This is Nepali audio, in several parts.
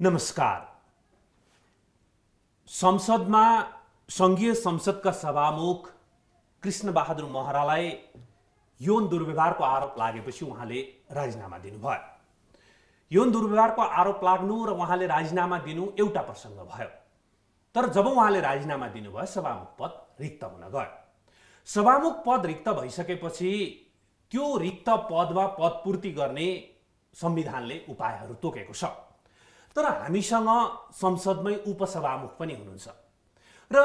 नमस्कार। संसदमा संघीय संसदका सभामुख कृष्णबहादुर महरालाई यौन दुर्व्यवहारको आरोप लागेपछि उहाँले राजीनामा दिनुभयो। यौन दुर्व्यवहारको आरोप लाग्नु र उहाँले राजीनामा दिनु एउटा प्रसङ्ग भयो। तर जब उहाँले राजीनामा दिनुभयो सभामुख पद रिक्त हुन गयो। सभामुख पद रिक्त भइसकेपछि त्यो रिक्त पदमा पदपूर्ति गर्ने संविधानले उपायहरू तोकेको छ। तर हामीसँग संसदमै उपसभामुख पनि हुनुहुन्छ र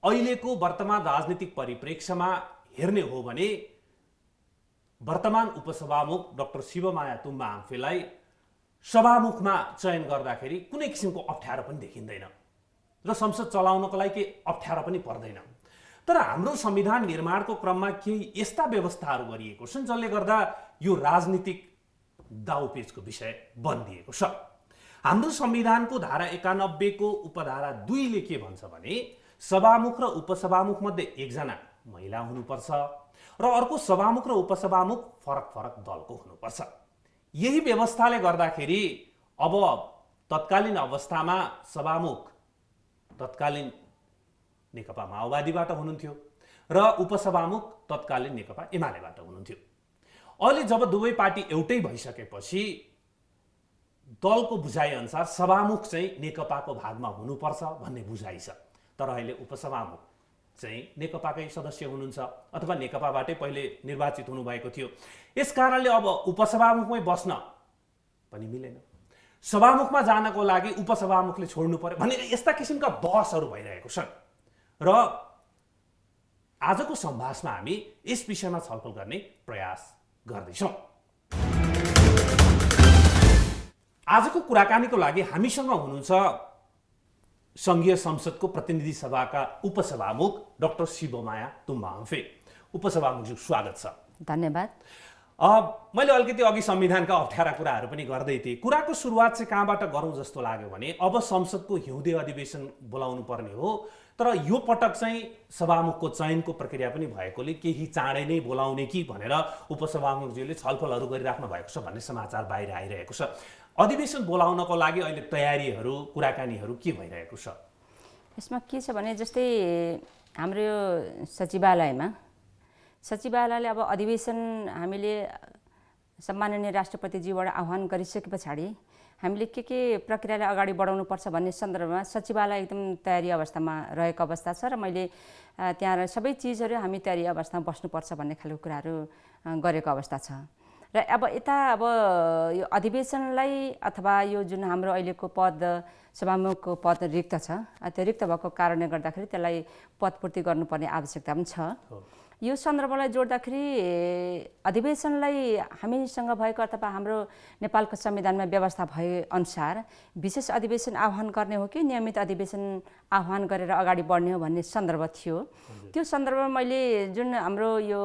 अहिलेको वर्तमान राजनीतिक परिप्रेक्ष्यमा हेर्ने हो भने वर्तमान उपसभामुख डाक्टर शिवमाया तुम्बा आङफेलाई सभामुखमा चयन गर्दाखेरि कुनै किसिमको अप्ठ्यारो पनि देखिँदैन र संसद चलाउनको लागि केही अप्ठ्यारो पनि पर्दैन। तर हाम्रो संविधान निर्माणको क्रममा केही यस्ता व्यवस्थाहरू गरिएको छन् जसले गर्दा यो राजनीतिक दाउपेचको विषय बनिएको छ। हाम्रो संविधानको धारा 91 को उपधारा 2 ले के भन्छ भने सभामुख र उपसभामुख मध्ये एकजना महिला हुनुपर्छ र अर्को सभामुख र उपसभामुख फरक फरक दलको हुनुपर्छ। यही व्यवस्थाले गर्दाखेरि अब तत्कालीन अवस्थामा सभामुख तत्कालीन नेकपा माओवादीबाट हुनुहुन्थ्यो र उपसभामुख तत्कालीन नेकपा एमालेबाट हुनुहुन्थ्यो। अहिले जब दुवै पार्टी एउटै भइसकेपछि दलको बुझाइ अनुसार सभामुख चाहिँ नेकपाको भागमा हुनुपर्छ भन्ने बुझाइ छ। तर अहिले उपसभामुख चाहिँ नेकपाकै सदस्य हुनुहुन्छ अथवा नेकपाबाटै पहिले निर्वाचित हुनुभएको थियो। यस कारणले अब उपसभामुखमै बस्न पनि मिलेन। सभामुखमा जानको लागि उपसभामुखले छोड्नु पर्यो भनेर यस्ता किसिमका बहसहरू भइरहेको छन् र आजको सम्भाषणमा हामी यस विषयमा छलफल गर्ने प्रयास गर्दैछौँ। आजको कुराकानीको लागि हामीसँग हुनुहुन्छ संघीय संसदको प्रतिनिधि सभाका उपसभामुख डाक्टर शिवमाया तुम्बा आङफे। उपसभामुखज्यू स्वागत छ। धन्यवाद। मैले अलिकति अघि संविधानका अप्ठ्यारा कुराहरू पनि गर्दै थिएँ। कुराको सुरुवात चाहिँ कहाँबाट गरौँ जस्तो लाग्यो भने अब संसदको हिउँदे अधिवेशन बोलाउनु पर्ने हो। तर यो पटक चाहिँ सभामुखको चयनको प्रक्रिया पनि भएकोले केही चाँडै नै बोलाउने कि भनेर उपसभामुखज्यूले छलफलहरू गरिराख्नु भएको छ भन्ने समाचार बाहिर आइरहेको छ। अधिवेशन बोलाउनको लागि अहिले तयारीहरू कुराकानीहरू के भइरहेको छ? यसमा के छ भने जस्तै हाम्रो यो सचिवालयले अब अधिवेशन हामीले सम्माननीय राष्ट्रपतिज्यूबाट आह्वान गरिसके पछाडि हामीले के प्रक्रियालाई अगाडि बढाउनु पर्छ भन्ने सन्दर्भमा सचिवालय एकदम तयारी अवस्थामा रहेको अवस्था छ र मैले त्यहाँ सबै चिजहरू हामी तयारी अवस्थामा बस्नुपर्छ भन्ने खालको कुराहरू गरेको अवस्था छ। र अब यो अधिवेशनलाई अथवा यो जुन हाम्रो अहिलेको पद सभामुखको पद रिक्त छ त्यो रिक्त भएको कारणले गर्दाखेरि त्यसलाई पदपूर्ति गर्नुपर्ने आवश्यकता पनि छ। यो सन्दर्भलाई जोड्दाखेरि अधिवेशनलाई हामीसँग भएको अथवा हाम्रो नेपालको संविधानमा व्यवस्था भए अनुसार विशेष अधिवेशन आह्वान गर्ने हो कि नियमित अधिवेशन आह्वान गरेर अगाडि बढ्ने हो भन्ने सन्दर्भ थियो। त्यो सन्दर्भमा मैले जुन हाम्रो यो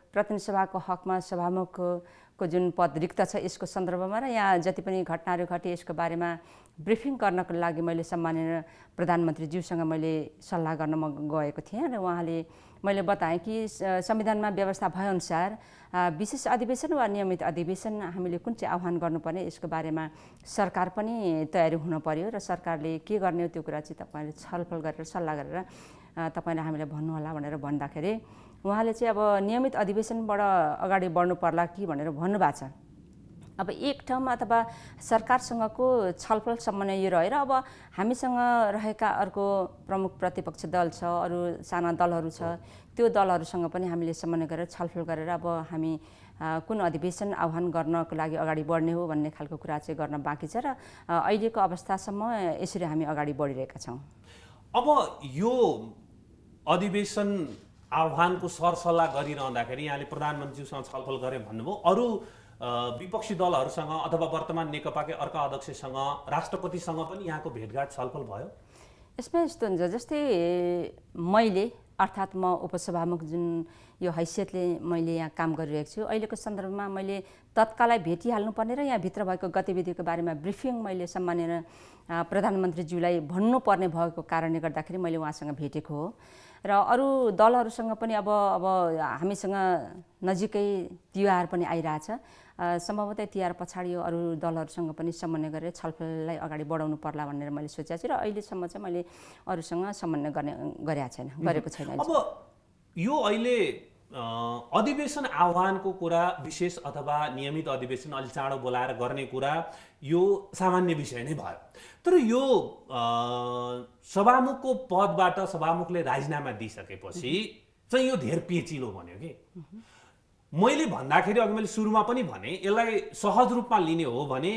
प्रतिनिधि सभाको हकमा सभामुखको जुन पद रिक्त छ यसको सन्दर्भमा र यहाँ जति पनि घटनाहरू घटे यसको बारेमा ब्रिफिङ गर्नको लागि मैले सम्माननीय प्रधानमन्त्रीज्यूसँग मैले सल्लाह गर्न म गएको थिएँ र उहाँले मैले बताएँ कि संविधानमा व्यवस्था भएअनुसार विशेष अधिवेशन वा नियमित अधिवेशन हामीले कुन चाहिँ आह्वान गर्नुपर्ने यसको बारेमा सरकार पनि तयारी हुन पर्यो र सरकारले के गर्ने हो त्यो कुरा चाहिँ तपाईँले छलफल गरेर सल्लाह गरेर तपाईँले हामीलाई भन्नुहोला भनेर भन्दाखेरि उहाँले चाहिँ अब नियमित अधिवेशनबाट अगाडि बढ्नु पर्ला कि भनेर भन्नुभएको छ। अब एक ठाउँमा अथवा सरकारसँगको छलफल समन्वय रहेर अब हामीसँग रहेका अर्को प्रमुख प्रतिपक्ष दल छ, अरू साना दलहरू छ, त्यो दलहरूसँग पनि हामीले समन्वय गरेर छलफल गरेर अब हामी कुन अधिवेशन आह्वान गर्नको लागि अगाडि बढ्ने हो भन्ने खालको कुरा चाहिँ गर्न बाँकी छ र अहिलेको अवस्थासम्म यसरी हामी अगाडि बढिरहेका छौँ। अब यो अधिवेशन आह्वानको सरसल्लाह गरिरहँदाखेरि यहाँले प्रधानमन्त्रीसँग छलफल गरे भन्नुभयो, अरू विपक्षी दलहरूसँग अथवा वर्तमान नेकपाकै अर्का अध्यक्षसँग राष्ट्रपतिसँग पनि यहाँको भेटघाट छलफल भयो? यसमा यस्तो हुन्छ जस्तै मैले अर्थात् म उपसभामुख जुन यो हैसियतले मैले यहाँ काम गरिरहेको छु अहिलेको सन्दर्भमा मैले तत्कालै भेटिहाल्नुपर्ने र यहाँभित्र भएको गतिविधिको बारेमा ब्रिफिङ मैले सम्माननीय प्रधानमन्त्रीज्यूलाई भन्नुपर्ने भएको कारणले गर्दाखेरि मैले उहाँसँग भेटेको हो। र अरू दलहरूसँग पनि अब हामीसँग नजिकै तिहार पनि आइरहेछ। सम्भवतः तिहार पछाडि यो अरू दलहरूसँग पनि समन्वय गरेर छलफललाई अगाडि बढाउनु पर्ला भनेर मैले सोचेको छु र अहिलेसम्म चाहिँ मैले अरूसँग समन्वय गरेको छैन। अब यो अहिले अधिवेशन आह्वानको कुरा विशेष अथवा नियमित अधिवेशन अलि चाँडो बोलाएर गर्ने कुरा यो सामान्य विषय नै भयो, तर यो सभामुखको पदबाट सभामुखले राजीनामा दिइसकेपछि चाहिँ यो धेर पेचिलो बन्यो कि। मैले भन्दाखेरि अघि मैले सुरुमा पनि भने यसलाई सहज रूपमा लिने हो भने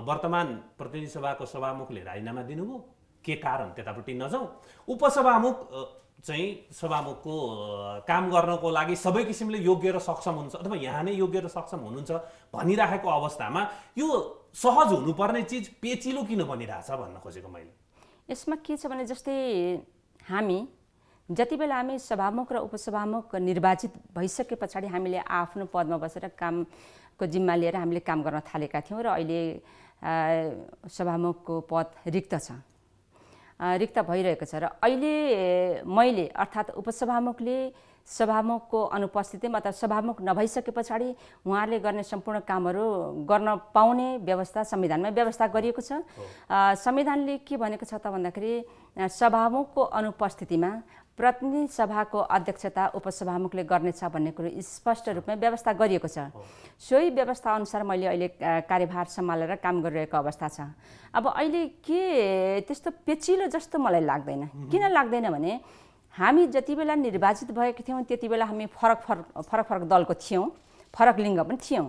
वर्तमान प्रतिनिधि सभाको सभामुखले राजीनामा दिनुभयो, के कारण त्यतापट्टि नजाउँ, उपसभामुख चाहिँ सभामुखको काम गर्नको लागि सबै किसिमले योग्य र सक्षम हुनुहुन्छ अथवा यहाँ नै योग्य र सक्षम हुनुहुन्छ भनिराखेको अवस्थामा यो सहज हुनुपर्ने चिज पेचिलो किन बनिरहेछ भन्न खोजेको मैले। यसमा के छ भने जस्तै हामी जति बेला हामी सभामुख र उपसभामुख निर्वाचित भइसके पछाडि हामीले आफ्नो पदमा बसेर कामको जिम्मा लिएर हामीले काम गर्न थालेका थियौँ र अहिले सभामुखको पद रिक्त भइरहेको छ र अहिले मैले अर्थात् उपसभामुखले सभामुखको अनुपस्थितिमा अथवा सभामुख नभइसके पछाडि उहाँले गर्ने सम्पूर्ण कामहरू गर्न पाउने व्यवस्था संविधानमा व्यवस्था गरिएको छ। संविधानले के भनेको छ त भन्दाखेरि सभामुखको अनुपस्थितिमा प्रतिनिधि सभाको अध्यक्षता उपसभामुखले गर्नेछ भन्ने कुरो स्पष्ट रूपमा व्यवस्था गरिएको छ। सोही व्यवस्था अनुसार मैले अहिले कार्यभार सम्हालेर काम गरिरहेको अवस्था छ। अब अहिले के त्यस्तो पेचिलो जस्तो मलाई लाग्दैन। किन लाग्दैन भने हामी जति बेला निर्वाचित भएका थियौँ त्यति बेला हामी फरक दलको थियौँ, फरक लिङ्ग पनि थियौँ।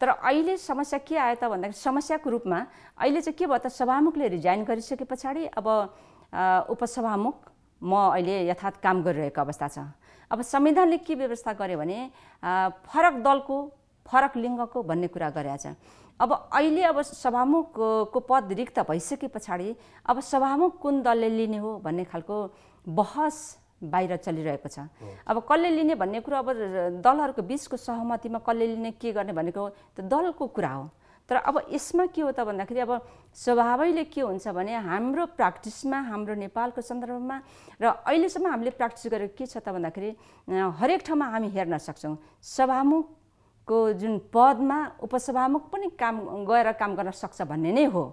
तर अहिले समस्या के आयो त भन्दाखेरि समस्याको रूपमा अहिले चाहिँ के भयो त सभामुखले रिजाइन गरिसके पछाडि अब उपसभामुख म अहिले यथार्थ काम गरिरहेको अवस्था छ। अब संविधानले के व्यवस्था गर्यो भने फरक दलको फरक लिङ्गको भन्ने कुरा गरेको छ। अब अहिले अब सभामुखको पद रिक्त भइसके पछाडि अब सभामुख कुन दलले लिने हो भन्ने खालको बहस बाहिर चलिरहेको छ। अब कसले लिने भन्ने कुरो अब दलहरूको बिचको सहमतिमा कसले लिने के गर्ने भनेको त दलको कुरा हो। तर अब यसमा के हो त भन्दाखेरि अब स्वभावैले के हुन्छ भने हाम्रो प्र्याक्टिसमा हाम्रो नेपालको सन्दर्भमा र अहिलेसम्म हामीले प्र्याक्टिस गरेको के छ त भन्दाखेरि हरेक ठाउँमा हामी हेर्न सक्छौँ सभामुखको जुन पदमा उपसभामुख पनि गएर काम गर्न सक्छ भन्ने नै हो।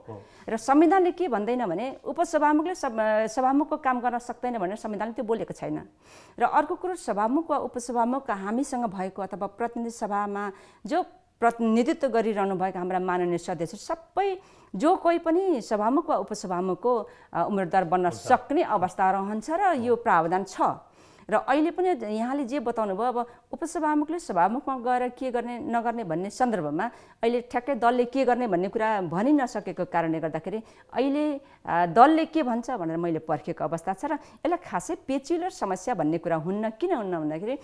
र संविधानले के भन्दैन भने उपसभामुखले सभामुखको काम गर्न सक्दैन भनेर संविधानले त्यो बोलेको छैन। र अर्को कुरो सभामुख वा उपसभामुख हामीसँग भएको अथवा प्रतिनिधि सभामा जो प्रतिनिधित्व गरिरहनु भएका हाम्रा माननीय सदस्य सबै जो कोही पनि सभामुख वा उपसभामुखको उम्मेदवार बन्न सक्ने अवस्था रहन्छ र यो प्रावधान छ। र अहिले पनि यहाँले जे बताउनु भयो अब उपसभामुखले सभामुखमा गएर के गर्ने नगर्ने भन्ने सन्दर्भमा अहिले ठ्याक्कै दलले के गर्ने भन्ने कुरा भनि नसकेको कारणले गर्दाखेरि अहिले दलले के भन्छ भनेर मैले पर्खेको अवस्था छ। र यसलाई खासै पेचिलो समस्या भन्ने कुरा हुन्न। किन हुन्न भन्दाखेरि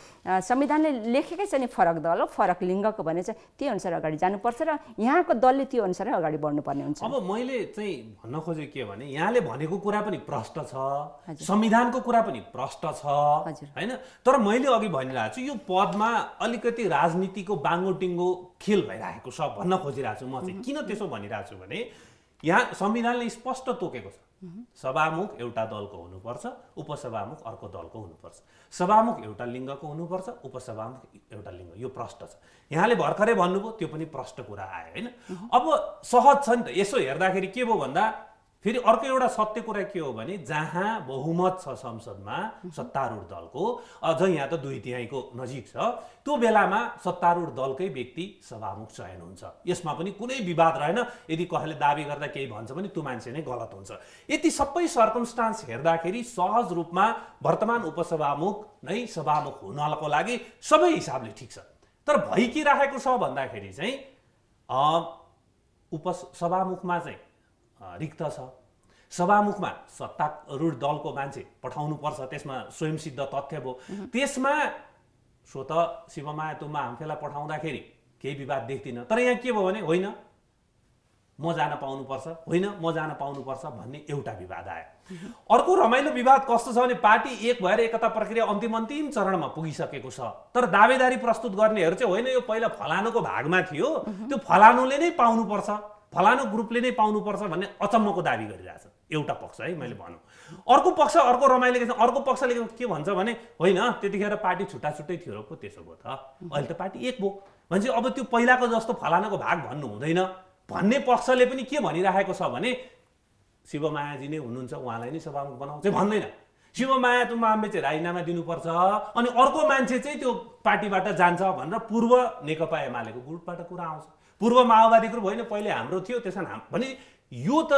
संविधानले लेखेकै छ नि फरक दल हो फरक लिङ्गको भने चाहिँ त्यही अनुसार अगाडि जानुपर्छ र यहाँको दलले त्यो अनुसार अगाडि बढ्नुपर्ने हुन्छ। अब मैले चाहिँ भन्न खोजेको के भने यहाँले भनेको कुरा पनि प्रष्ट छ, संविधानको कुरा पनि प्रष्ट छ हैन। तर मैले अघि भनिरहेको छु यो पदमा अलिकति राजनीतिको बाङ्गोटिङ्गो खेल भइरहेको छ भन्न खोजिरहेको छु म चाहिँ। किन त्यसो भनिरहेको छु भने यहाँ संविधानले स्पष्ट तोकेको छ सभामुख एउटा दलको हुनुपर्छ, उपसभामुख अर्को दलको हुनुपर्छ, सभामुख एउटा लिङ्गको हुनुपर्छ, उपसभामुख एउटा लिङ्ग, यो प्रष्ट छ। यहाँले भर्खरै भन्नुभयो त्यो पनि प्रष्ट कुरा आयो हैन। अब सहज छ नि त। यसो हेर्दाखेरि के भयो भन्दा फेरि अर्को एउटा सत्य कुरा के हो भने जहाँ बहुमत छ संसदमा सत्तारूढ दलको, अझ यहाँ त 2/3 नजिक छ, त्यो बेलामा सत्तारूढ दलकै व्यक्ति सभामुख चयन हुन्छ। यसमा पनि कुनै विवाद रहेन। यदि कसैले दाबी गर्दा केही भन्छ भने त्यो मान्छे नै गलत हुन्छ। यति सबै सर्कमस्टान्स हेर्दाखेरि सहज रूपमा वर्तमान उपसभामुख नै सभामुख हुनको लागि सबै हिसाबले ठिक छ। तर भइ के राखेको छ भन्दाखेरि चाहिँ उपसभामुखमा चाहिँ रिक्त छ, सभामुखमा सत्तारूढ दलको मान्छे पठाउनु पर्छ, त्यसमा स्वयंसिद्ध तथ्य भयो। त्यसमा सो त शिवमाया तुम्बा हाम्फेलाई पठाउँदाखेरि केही विवाद देख्दिनँ। तर यहाँ के भयो भने होइन म जान पाउनुपर्छ, होइन म जान पाउनुपर्छ भन्ने एउटा विवाद आयो। अर्को रमाइलो विवाद कस्तो छ भने पार्टी एक भएर एकता प्रक्रिया अन्तिम चरणमा पुगिसकेको छ। तर दावेदारी प्रस्तुत गर्नेहरू चाहिँ होइन यो पहिला फलानुको भागमा थियो, त्यो फलानुले नै पाउनुपर्छ, फलानु ग्रुपले नै पाउनुपर्छ भन्ने अचम्मको दाबी गरिरहेछ एउटा पक्ष है मैले भनौँ। अर्को पक्ष अर्को रमाइलो के छ, अर्को पक्षले के भन्छ भने होइन त्यतिखेर पार्टी छुट्टा छुट्टै थियो र पो त्यसो भयो त, अहिले त पार्टी एक भयो। भनेपछि अब त्यो पहिलाको जस्तो फलानाको भाग भन्नु हुँदैन भन्ने पक्षले पनि के भनिरहेको छ भने शिवमायाजी नै हुनुहुन्छ, उहाँलाई नै सभामुख बनाऊ चाहिँ भन्दैन। शिवमाया तुम्बाम्बे चाहिँ राजीनामा दिनुपर्छ अनि अर्को मान्छे चाहिँ त्यो पार्टीबाट जान्छ भनेर पूर्व नेकपा एमालेको गुटबाट कुरा आउँछ। पूर्व माओवादी ग्रुप होइन, पहिले हाम्रो थियो, त्यसमा भने यो त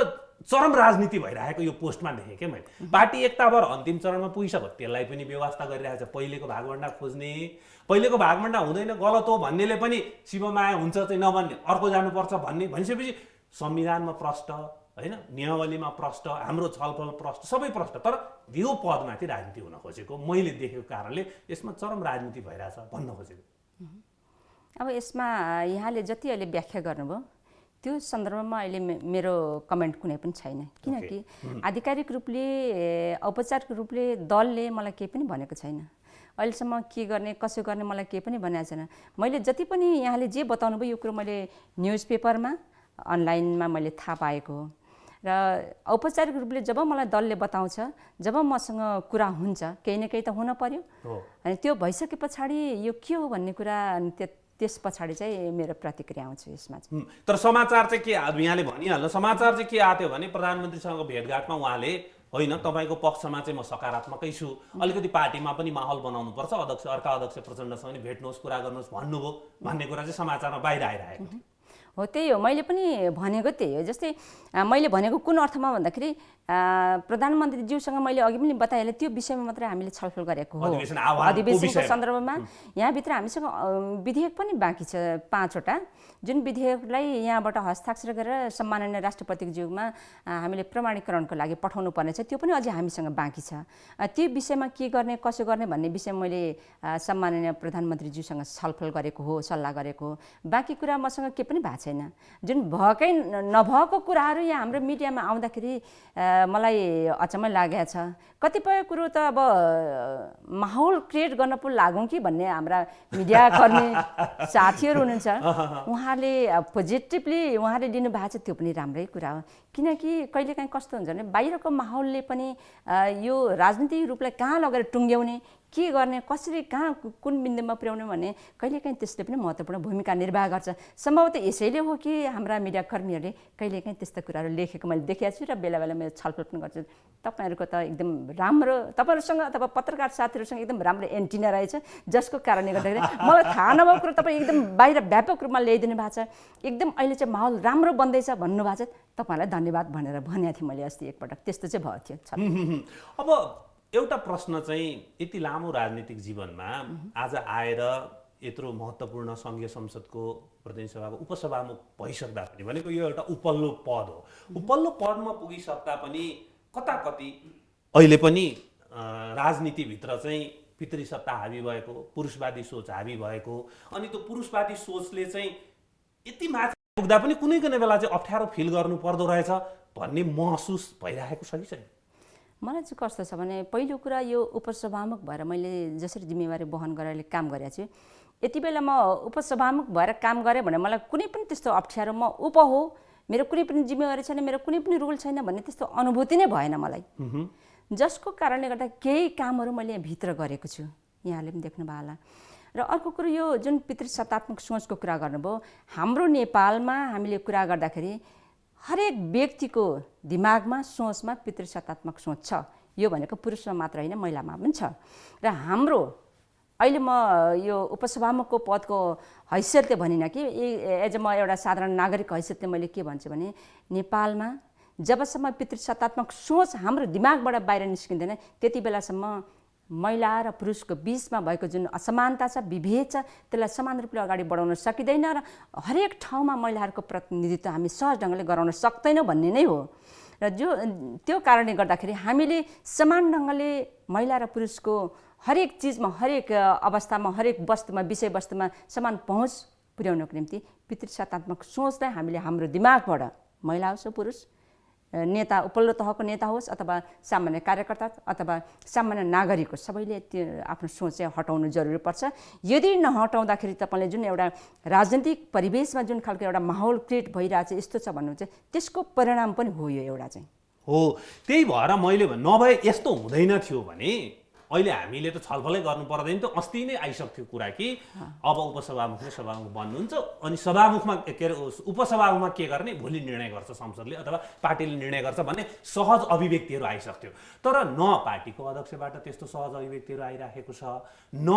चरम राजनीति भइरहेको यो पोस्टमा देखेँ क्या मैले। पार्टी एकताभर अन्तिम चरणमा पुगिसक्यो, त्यसलाई पनि व्यवस्था गरिरहेको छ। पहिलेको भागभण्डा खोज्ने, पहिलेको भागभण्डा हुँदैन गलत हो भन्नेले पनि शिवमाया हुन्छ चाहिँ नभन्ने, अर्को जानुपर्छ भन्ने भनिसकेपछि संविधानमा प्रष्ट होइन, नियमावलीमा प्रष्ट, हाम्रो छलफल प्रष्ट, सबै प्रष्ट। तर यो पदमाथि राजनीति हुन खोजेको मैले देखेको कारणले यसमा चरम राजनीति भइरहेछ भन्न खोजेको। अब यसमा यहाँले जति अहिले व्याख्या गर्नुभयो त्यो सन्दर्भमा अहिले मेरो कमेन्ट कुनै पनि छैन, किनकि आधिकारिक रूपले औपचारिक रूपले दलले मलाई केही पनि भनेको छैन। अहिलेसम्म के गर्ने कसो गर्ने मलाई केही पनि भनेको छैन। मैले जति पनि यहाँले जे बताउनु भयो यो कुरो मैले न्युज पेपरमा अनलाइनमा मैले थाहा पाएको हो र औपचारिक रूपले जब मलाई दलले बताउँछ, जब मसँग कुरा हुन्छ, केही न केही त हुन पर्यो। अनि त्यो भइसके पछाडि यो के हो भन्ने कुरा त्यस पछाडि चाहिँ मेरो प्रतिक्रिया आउँछ यसमा चाहिँ। तर समाचार चाहिँ के यहाँले भनिहाल्नु, समाचार चाहिँ के आयो भने प्रधानमन्त्रीसँग भेटघाटमा उहाँले होइन तपाईँको पक्षमा चाहिँ म सकारात्मकै छु, अलिकति पार्टीमा पनि माहौल बनाउनुपर्छ, अर्का अध्यक्ष प्रचण्डसँग पनि भेट्नुहोस्, कुरा गर्नुहोस् भन्नुभयो भन्ने कुरा चाहिँ समाचारमा बाहिर आइरहेको थियो। हो त्यही हो, मैले पनि भनेको त्यही हो। जस्तै मैले भनेको कुन अर्थमा भन्दाखेरि प्रधानमन्त्रीज्यूसँग मैले अघि पनि बताइहालेँ त्यो विषयमा मात्रै हामीले छलफल गरेको हो। अधिवेशनको सन्दर्भमा यहाँभित्र हामीसँग विधेयक पनि बाँकी छ 5वटा, जुन विधेयकलाई यहाँबाट हस्ताक्षर गरेर सम्माननीय राष्ट्रपतिज्यूमा हामीले प्रमाणीकरणको लागि पठाउनु पर्ने छ, त्यो पनि अझै हामीसँग बाँकी छ। त्यो विषयमा के गर्ने कसो गर्ने भन्ने विषय मैले सम्माननीय प्रधानमन्त्रीज्यूसँग छलफल गरेको हो, सल्लाह गरेको हो। बाँकी कुरा मसँग के पनि भएको छैन। जुन भएकै नभएको कुराहरू यहाँ हाम्रो मिडियामा आउँदाखेरि मलाई अचम्मै लागेको छ। कतिपय कुरो त अब माहौल क्रिएट गर्न पो लागौँ कि भन्ने हाम्रा मिडियाकर्मी साथीहरू हुनुहुन्छ, उहाँले पोजिटिभली उहाँले लिनुभएको छ, त्यो पनि राम्रै कुरा हो। किनकि कहिलेकाहीँ कस्तो हुन्छ भने बाहिरको माहौलले पनि यो राजनीतिक रूपलाई कहाँ लगेर टुङ्ग्याउने, के गर्ने, कसरी कहाँ कुन बिन्दुमा पुर्याउने भन्ने कहिलेकाहीँ त्यसले पनि महत्त्वपूर्ण भूमिका निर्वाह गर्छ। सम्भवतः यसैले हो कि हाम्रा मिडियाकर्मीहरूले कहिलेकाहीँ त्यस्ता कुराहरू लेखेको मैले देखेको छु र बेला बेला मेरो छलफल पनि गर्छु। तपाईँहरूको त एकदम राम्रो, तपाईँहरूसँग अथवा पत्रकार साथीहरूसँग एकदम राम्रो एन्टिना रहेछ, जसको कारणले गर्दाखेरि मलाई थाहा नभएको कुरो तपाईँ एकदम बाहिर व्यापक रूपमा ल्याइदिनु भएको छ। एकदम अहिले चाहिँ माहौल राम्रो बन्दैछ भन्नुभएको छ, तपाईँलाई धन्यवाद भनेर भनेको थिएँ मैले अस्ति एकपटक, त्यस्तो चाहिँ भएको थियो। अब एउटा प्रश्न चाहिँ यति लामो राजनीतिक जीवनमा आज आएर यत्रो महत्त्वपूर्ण सङ्घीय संसदको प्रतिनिधि सभाको उपसभामुख भइसक्दा पनि भनेको यो एउटा उपल्लो पद हो। उपल्लो पदमा पुगिसक्दा पनि कता कति अहिले पनि राजनीतिभित्र चाहिँ पितृसत्ता हावी भएको, पुरुषवादी सोच हावी भएको, अनि त्यो पुरुषवादी सोचले चाहिँ यति माथि पुग्दा पनि कुनै कुनै बेला चाहिँ अप्ठ्यारो फिल गर्नु पर्दो रहेछ भन्ने महसुस भइरहेको छ कि छैन? मलाई चाहिँ कस्तो छ भने पहिलो कुरा यो उपसभामुख भएर मैले जसरी जिम्मेवारी वहन गरेर काम गरेको छु, यति बेला म उपसभामुख भएर काम गरेँ भने मलाई कुनै पनि त्यस्तो अप्ठ्यारो, म उप हो, मेरो कुनै पनि जिम्मेवारी छैन, मेरो कुनै पनि रोल छैन भन्ने त्यस्तो अनुभूति नै भएन मलाई। जसको कारणले गर्दा केही कामहरू मैले भित्र गरेको छु, यहाँले पनि देख्नुभयो होला। र अर्को कुरो यो जुन पितृसत्तात्मक सोचको कुरा गर्नुभयो, हाम्रो नेपालमा हामीले कुरा गर्दाखेरि हरेक व्यक्तिको दिमागमा सोचमा पितृसत्तात्मक सोच छ। यो भनेको पुरुषमा मात्र होइन, महिलामा पनि छ। र हाम्रो अहिले म यो उपसभामुखको पदको हैसियतले भनिनँ कि एज म एउटा साधारण नागरिक हैसियतले मैले के भन्छु भने नेपालमा जबसम्म पितृसत्तात्मक सोच हाम्रो दिमागबाट बाहिर निस्किँदैन त्यति बेलासम्म महिला र पुरुषको बीचमा भएको जुन असमानता छ, विभेद छ, त्यसलाई समान रूपले अगाडि बढाउन सकिँदैन र हरेक ठाउँमा महिलाहरूको प्रतिनिधित्व हामी सहज ढङ्गले गराउन सक्दैनौँ भन्ने नै हो। र त्यो कारणले गर्दाखेरि हामीले समान ढङ्गले महिला र पुरुषको हरेक चिजमा, हरेक अवस्थामा, हरेक वस्तुमा, विषयवस्तुमा समान पहुँच पुर्याउनको निम्ति पितृसत्तात्मक सोचलाई हामीले हाम्रो दिमागबाट, महिला होस् पुरुष, नेता, उपल्लो तहको नेता होस् अथवा सामान्य कार्यकर्ता अथवा सामान्य नागरिक होस्, सबैले त्यो आफ्नो सोच चाहिँ हटाउनु जरुरी पर्छ। यदि नहटाउँदाखेरि तपाईँले जुन एउटा राजनीतिक परिवेशमा जुन खालको एउटा माहौल क्रिएट भइरहेछ यस्तो छ भन्नुहुन्छ, त्यसको परिणाम पनि हो यो एउटा चाहिँ हो। त्यही भएर मैले नभए यस्तो हुँदैन थियो भने अहिले हामीले त छलफलै गर्नु पर्दैन त अस्ति नै आइसक्थ्यो कुरा कि अब उपसभामुखले सभामुख बन्नुहुन्छ अनि सभामुखमा के अरे उपसभामुखमा के गर्ने भोलि निर्णय गर्छ संसदले अथवा पार्टीले निर्णय गर्छ भन्ने सहज अभिव्यक्तिहरू आइसक्थ्यो। तर न पार्टीको अध्यक्षबाट त्यस्तो सहज अभिव्यक्तिहरू आइराखेको छ, न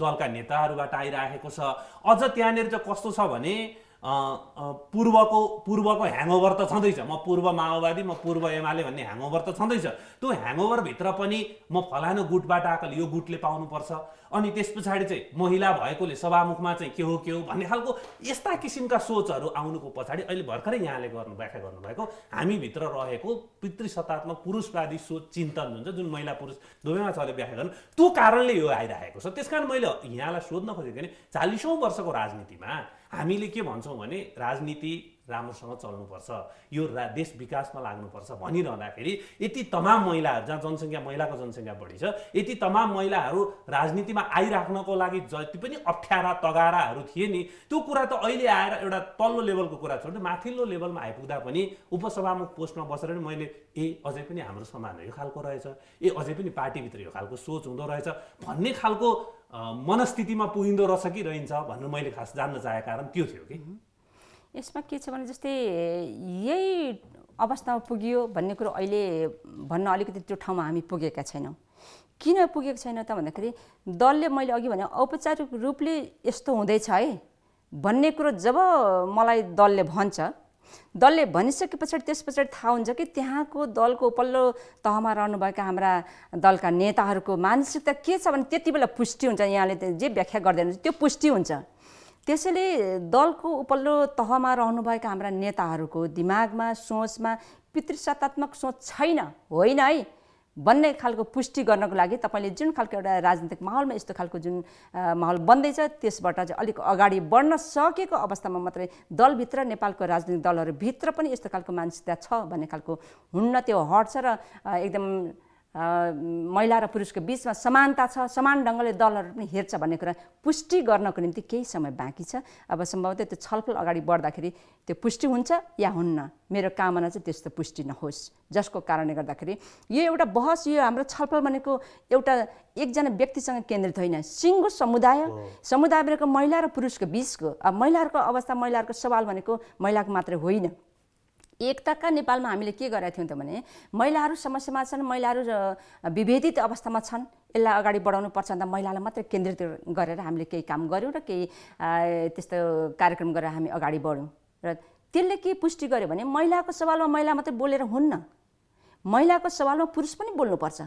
दलका नेताहरूबाट आइराखेको छ। अझ त्यहाँनिर चाहिँ कस्तो छ भने पूर्वको ह्याङओभर त छँदैछ, म पूर्व माओवादी म पूर्व एमाले भन्ने ह्याङओभर त छँदैछ। त्यो ह्याङओभरभित्र पनि म फलानु गुटबाट आएकोले यो गुटले पाउनुपर्छ, अनि त्यस पछाडि चाहिँ महिला भएकोले सभामुखमा चाहिँ के हो भन्ने खालको यस्ता किसिमका सोचहरू आउनुको पछाडि अहिले भर्खरै यहाँले व्याख्या गर्नुभएको हामीभित्र रहेको पितृसत्तात्मक पुरुषवादी सोच चिन्तन हुन्छ जुन महिला पुरुष दुवैमा छ व्याख्या गर्नु, त्यो कारणले यो आइरहेको छ। त्यसकारण मैले यहाँलाई सोध्न खोजेको नि 40औं वर्षको राजनीतिमा हामीले के भन्छौँ भने राजनीति राम्रोसँग चल्नुपर्छ, यो देश विकासमा लाग्नुपर्छ भनिरहँदाखेरि यति तमाम महिलाहरू जहाँ जनसङ्ख्या महिलाको जनसङ्ख्या बढी छ, यति तमाम महिलाहरू राजनीतिमा आइराख्नको लागि जति पनि अप्ठ्यारा तगाराहरू थिए नि त्यो कुरा त अहिले आएर एउटा तल्लो लेभलको कुरा छोड्दै माथिल्लो लेभलमा आइपुग्दा पनि उपसभामुख पोस्टमा बसेर नि मैले अझै पनि हाम्रो समाज यो खालको रहेछ, अझै पनि पार्टीभित्र यो खालको सोच हुँदो रहेछ भन्ने खालको मनस्थितिमा पुगिँदो रहेछ कि रहन्छ भनेर मैले खास जान्न चाहेको कारण त्यो थियो कि यसमा के छ भने जस्तै यही अवस्थामा पुगियो भन्ने कुरो अहिले भन्न अलिकति त्यो ठाउँमा हामी पुगेका छैनौँ। किन पुगेको छैन त भन्दाखेरि दलले मैले अघि भने औपचारिक रूपले यस्तो हुँदैछ है भन्ने कुरो जब मलाई दलले भन्छ, दलले भनिसके पछाडि त्यस पछाडि थाहा हुन्छ कि त्यहाँको दलको उपल्लो तहमा रहनुभएका हाम्रा दलका नेताहरूको मानसिकता के छ भने त्यति बेला पुष्टि हुन्छ। यहाँले जे व्याख्या गर्दैन त्यो पुष्टि हुन्छ। त्यसैले दलको उपल्लो तहमा रहनुभएका हाम्रा नेताहरूको दिमागमा सोचमा पितृसत्तात्मक सोच छैन होइन है भन्ने खालको पुष्टि गर्नको लागि तपाईँले जुन खालको एउटा राजनीतिक माहौलमा यस्तो खालको जुन माहौल बन्दैछ त्यसबाट चाहिँ अलिक अगाडि बढ्न सकेको अवस्थामा मात्रै दलभित्र नेपालको राजनीतिक दलहरूभित्र पनि यस्तो खालको मानसिकता छ भन्ने खालको हुन्न। त्यो हट्छ र एकदम महिला र पुरुषको बिचमा समानता छ, समान ढङ्गले दलहरू पनि हेर्छ भन्ने कुरा पुष्टि गर्नको निम्ति केही समय बाँकी छ। अब सम्भवतः त्यो छलफल अगाडि बढ्दाखेरि त्यो पुष्टि हुन्छ या हुन्न, मेरो कामना चाहिँ त्यस्तो पुष्टि नहोस्, जसको कारणले गर्दाखेरि यो एउटा बहस, यो हाम्रो छलफल भनेको एउटा एकजना व्यक्तिसँग केन्द्रित होइन, सिङ्गो समुदाय भनेको महिला र पुरुषको बिचको महिलाहरूको अवस्था, महिलाहरूको सवाल भनेको महिलाको मात्रै होइन। एकताका नेपालमा हामीले के गरेका थियौँ त भने महिलाहरू समस्यामा छन्, महिलाहरू विभेदित अवस्थामा छन्, यसलाई अगाडि बढाउनु पर्छ भन्दा महिलालाई मात्रै केन्द्रित गरेर हामीले केही काम गऱ्यौँ र केही त्यस्तो कार्यक्रम गरेर हामी अगाडि बढ्यौँ र त्यसले के पुष्टि गर्यो भने महिलाको सवालमा महिला मात्रै बोलेर हुन्न, महिलाको सवालमा पुरुष पनि बोल्नुपर्छ।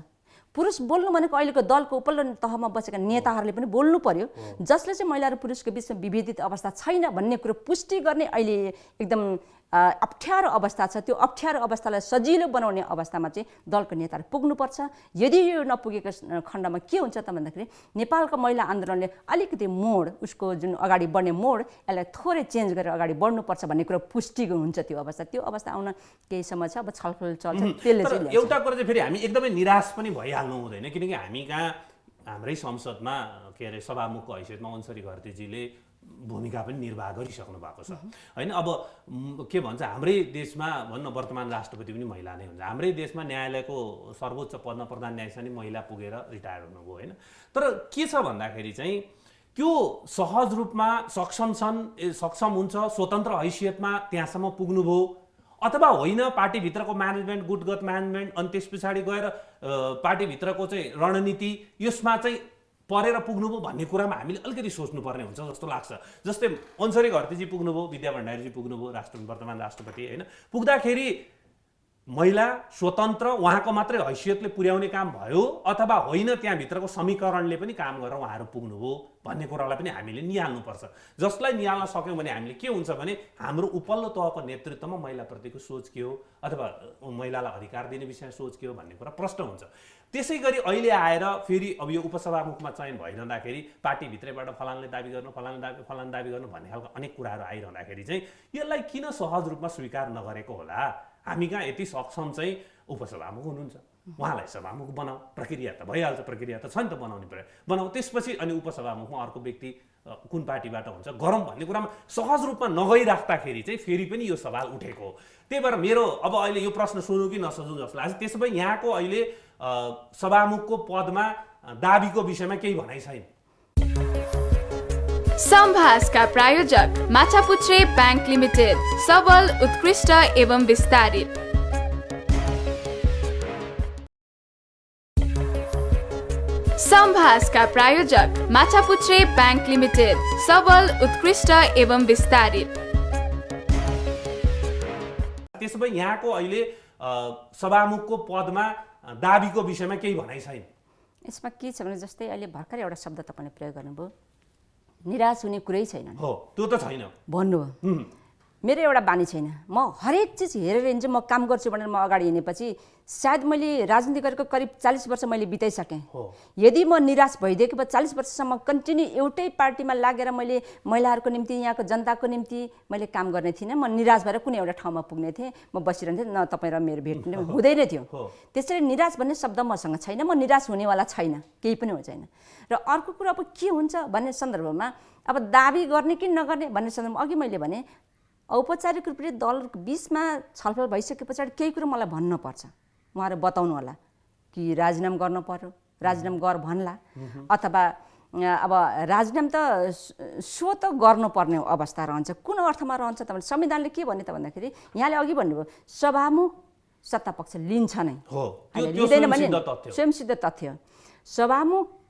पुरुष बोल्नु भनेको अहिलेको दलको उपल्लो तहमा बसेका नेताहरूले पनि बोल्नु पर्यो, जसले चाहिँ महिला र पुरुषको बिचमा विभेदित अवस्था छैन भन्ने कुरो पुष्टि गर्ने अहिले एकदम अप्ठ्यारो अवस्था छ। त्यो अप्ठ्यारो अवस्थालाई सजिलो बनाउने अवस्थामा चाहिँ दलको नेताहरू पुग्नुपर्छ। यदि यो नपुगेको खण्डमा के हुन्छ त भन्दाखेरि नेपालको महिला आन्दोलनले अलिकति मोड, उसको जुन अगाडि बढ्ने मोड, यसलाई थोरै चेन्ज गरेर अगाडि बढ्नुपर्छ भन्ने कुरो पुष्टि हुन्छ। त्यो अवस्था आउन केही समय छ, अब छलफल चल्छ। त्यसले चाहिँ एउटा कुरा चाहिँ फेरि हामी एकदमै निराश पनि भइहाल्नु हुँदैन, किनकि हामी कहाँ हाम्रै संसदमा के अरे सभामुखको हैसियतमा अन्सरी घरतीजीले भूमिका पनि निर्वाह गरिसक्नु भएको छ होइन। अब के भन्छ हाम्रै देशमा भन्न वर्तमान राष्ट्रपति पनि महिला नै हुन्छ, हाम्रै देशमा न्यायालयको सर्वोच्च पदमा प्रधान न्यायाधीश पनि महिला पुगेर रिटायर हुनुभयो होइन। तर के छ भन्दाखेरि चाहिँ त्यो सहज रूपमा सक्षम हुन्छ, स्वतन्त्र हैसियतमा त्यहाँसम्म पुग्नुभयो अथवा होइन, पार्टीभित्रको म्यानेजमेन्ट, गुटगत म्यानेजमेन्ट, अनि त्यस पछाडि गएर पार्टीभित्रको चाहिँ रणनीति यसमा चाहिँ परेर पुग्नुभयो भन्ने कुरामा हामीले अलिकति सोच्नुपर्ने हुन्छ जस्तो लाग्छ। जस्तै अन्सरी घरतीजी पुग्नुभयो, विद्या भण्डारीजी पुग्नुभयो, वर्तमान राष्ट्रपति होइन, पुग्दाखेरि महिला स्वतन्त्र उहाँको मात्रै हैसियतले पुर्याउने काम भयो अथवा होइन त्यहाँभित्रको समीकरणले पनि काम गरेर उहाँहरू पुग्नुभयो भन्ने कुरालाई पनि हामीले निहाल्नुपर्छ। जसलाई निहाल्न सक्यौँ भने हामीले के हुन्छ भने हाम्रो उपल्लो तहको नेतृत्वमा महिलाप्रतिको सोच के हो अथवा महिलालाई अधिकार दिने विषयमा सोच के हो भन्ने कुरा प्रश्न हुन्छ। त्यसै गरी अहिले आएर फेरि अब यो उपसभामुखमा चयन भइरहँदाखेरि पार्टीभित्रैबाट फलानले दाबी गर्नु, फलान दाबी गर्नु भन्ने खालको अनेक कुराहरू आइरहँदाखेरि चाहिँ यसलाई किन सहज रूपमा स्वीकार नगरेको होला? हामी कहाँ यति सक्षम चाहिँ उपसभामुख हुनुहुन्छ, उहाँलाई सभामुख बनाऊ, प्रक्रिया त भइहाल्छ, प्रक्रिया त छ नि त, बनाउने पर्यो, बनाऊ। त्यसपछि अनि उपसभामुखमा अर्को व्यक्ति कुन पार्टीबाट हुन्छ गरौँ भन्ने कुरामा सहज रूपमा नगइराख्दाखेरि चाहिँ फेरि पनि यो सवाल उठेको हो। त्यही भएर मेरो अब अहिले यो प्रश्न सोधौँ कि नसोधौँ जस्तो लाग्छ। त्यसो भए यहाँको अहिले सभामुखको पदमा दाबीको विषयमा केही भनाइ छैन। संभासका प्रायोजक माछापुच्छ्रे बैंक लिमिटेड, सबल, उत्कृष्ट एवं विस्तारित। संभासका प्रायोजक माछापुच्छ्रे बैंक लिमिटेड, सबल, उत्कृष्ट एवं विस्तारित। त्यसो भए यहाँको अहिले सभामुखको पदमा दाबीको विषयमा केही भनाइ छैन। यसमा के छ भने जस्तै अहिले भर्खर एउटा शब्द तपाईँले प्रयोग गर्नुभयो, निराश हुने कुरै छैन। हो, त्यो त छैन भन्नुभयो। मेरो एउटा बानी छैन, म हरेक चिज हेरेर हिँड्छु, म काम गर्छु भनेर म अगाडि हिँडेपछि सायद मैले राजनीति गरेको करिब 40 वर्ष मैले बिताइसकेँ। यदि म निराश भइदिएको भए 40 वर्षसम्म कन्टिन्यू एउटै पार्टीमा लागेर मैले महिलाहरूको निम्ति, यहाँको जनताको निम्ति मैले काम गर्ने थिइनँ। म निराश भएर कुनै एउटा ठाउँमा पुग्ने थिएँ, म बसिरहन्थेँ, न तपाईँ र मेरो भेट हुँदैन थियो। त्यसरी निराश भन्ने शब्द मसँग छैन, म निराश हुनेवाला छैन, केही पनि छैन। र अर्को कुरा अब के हुन्छ भन्ने सन्दर्भमा अब दाबी गर्ने कि नगर्ने भन्ने सन्दर्भमा अघि मैले भने औपचारिक रूपले दलको बिचमा छलफल भइसके पछाडि केही कुरो मलाई भन्नुपर्छ, उहाँहरू बताउनु होला कि राजीनामा गर्नु पर्यो, राजीनामा गर भन्ला, अथवा अब राजीनामा त सो त गर्नुपर्ने अवस्था रहन्छ। कुन अर्थमा रहन्छ त भने संविधानले के भन्ने त भन्दाखेरि यहाँले अघि भन्नुभयो सभामुख सत्तापक्ष लिन्छ नै, लिँदैन भने स्वयंसिद्ध तथ्य। सभामुख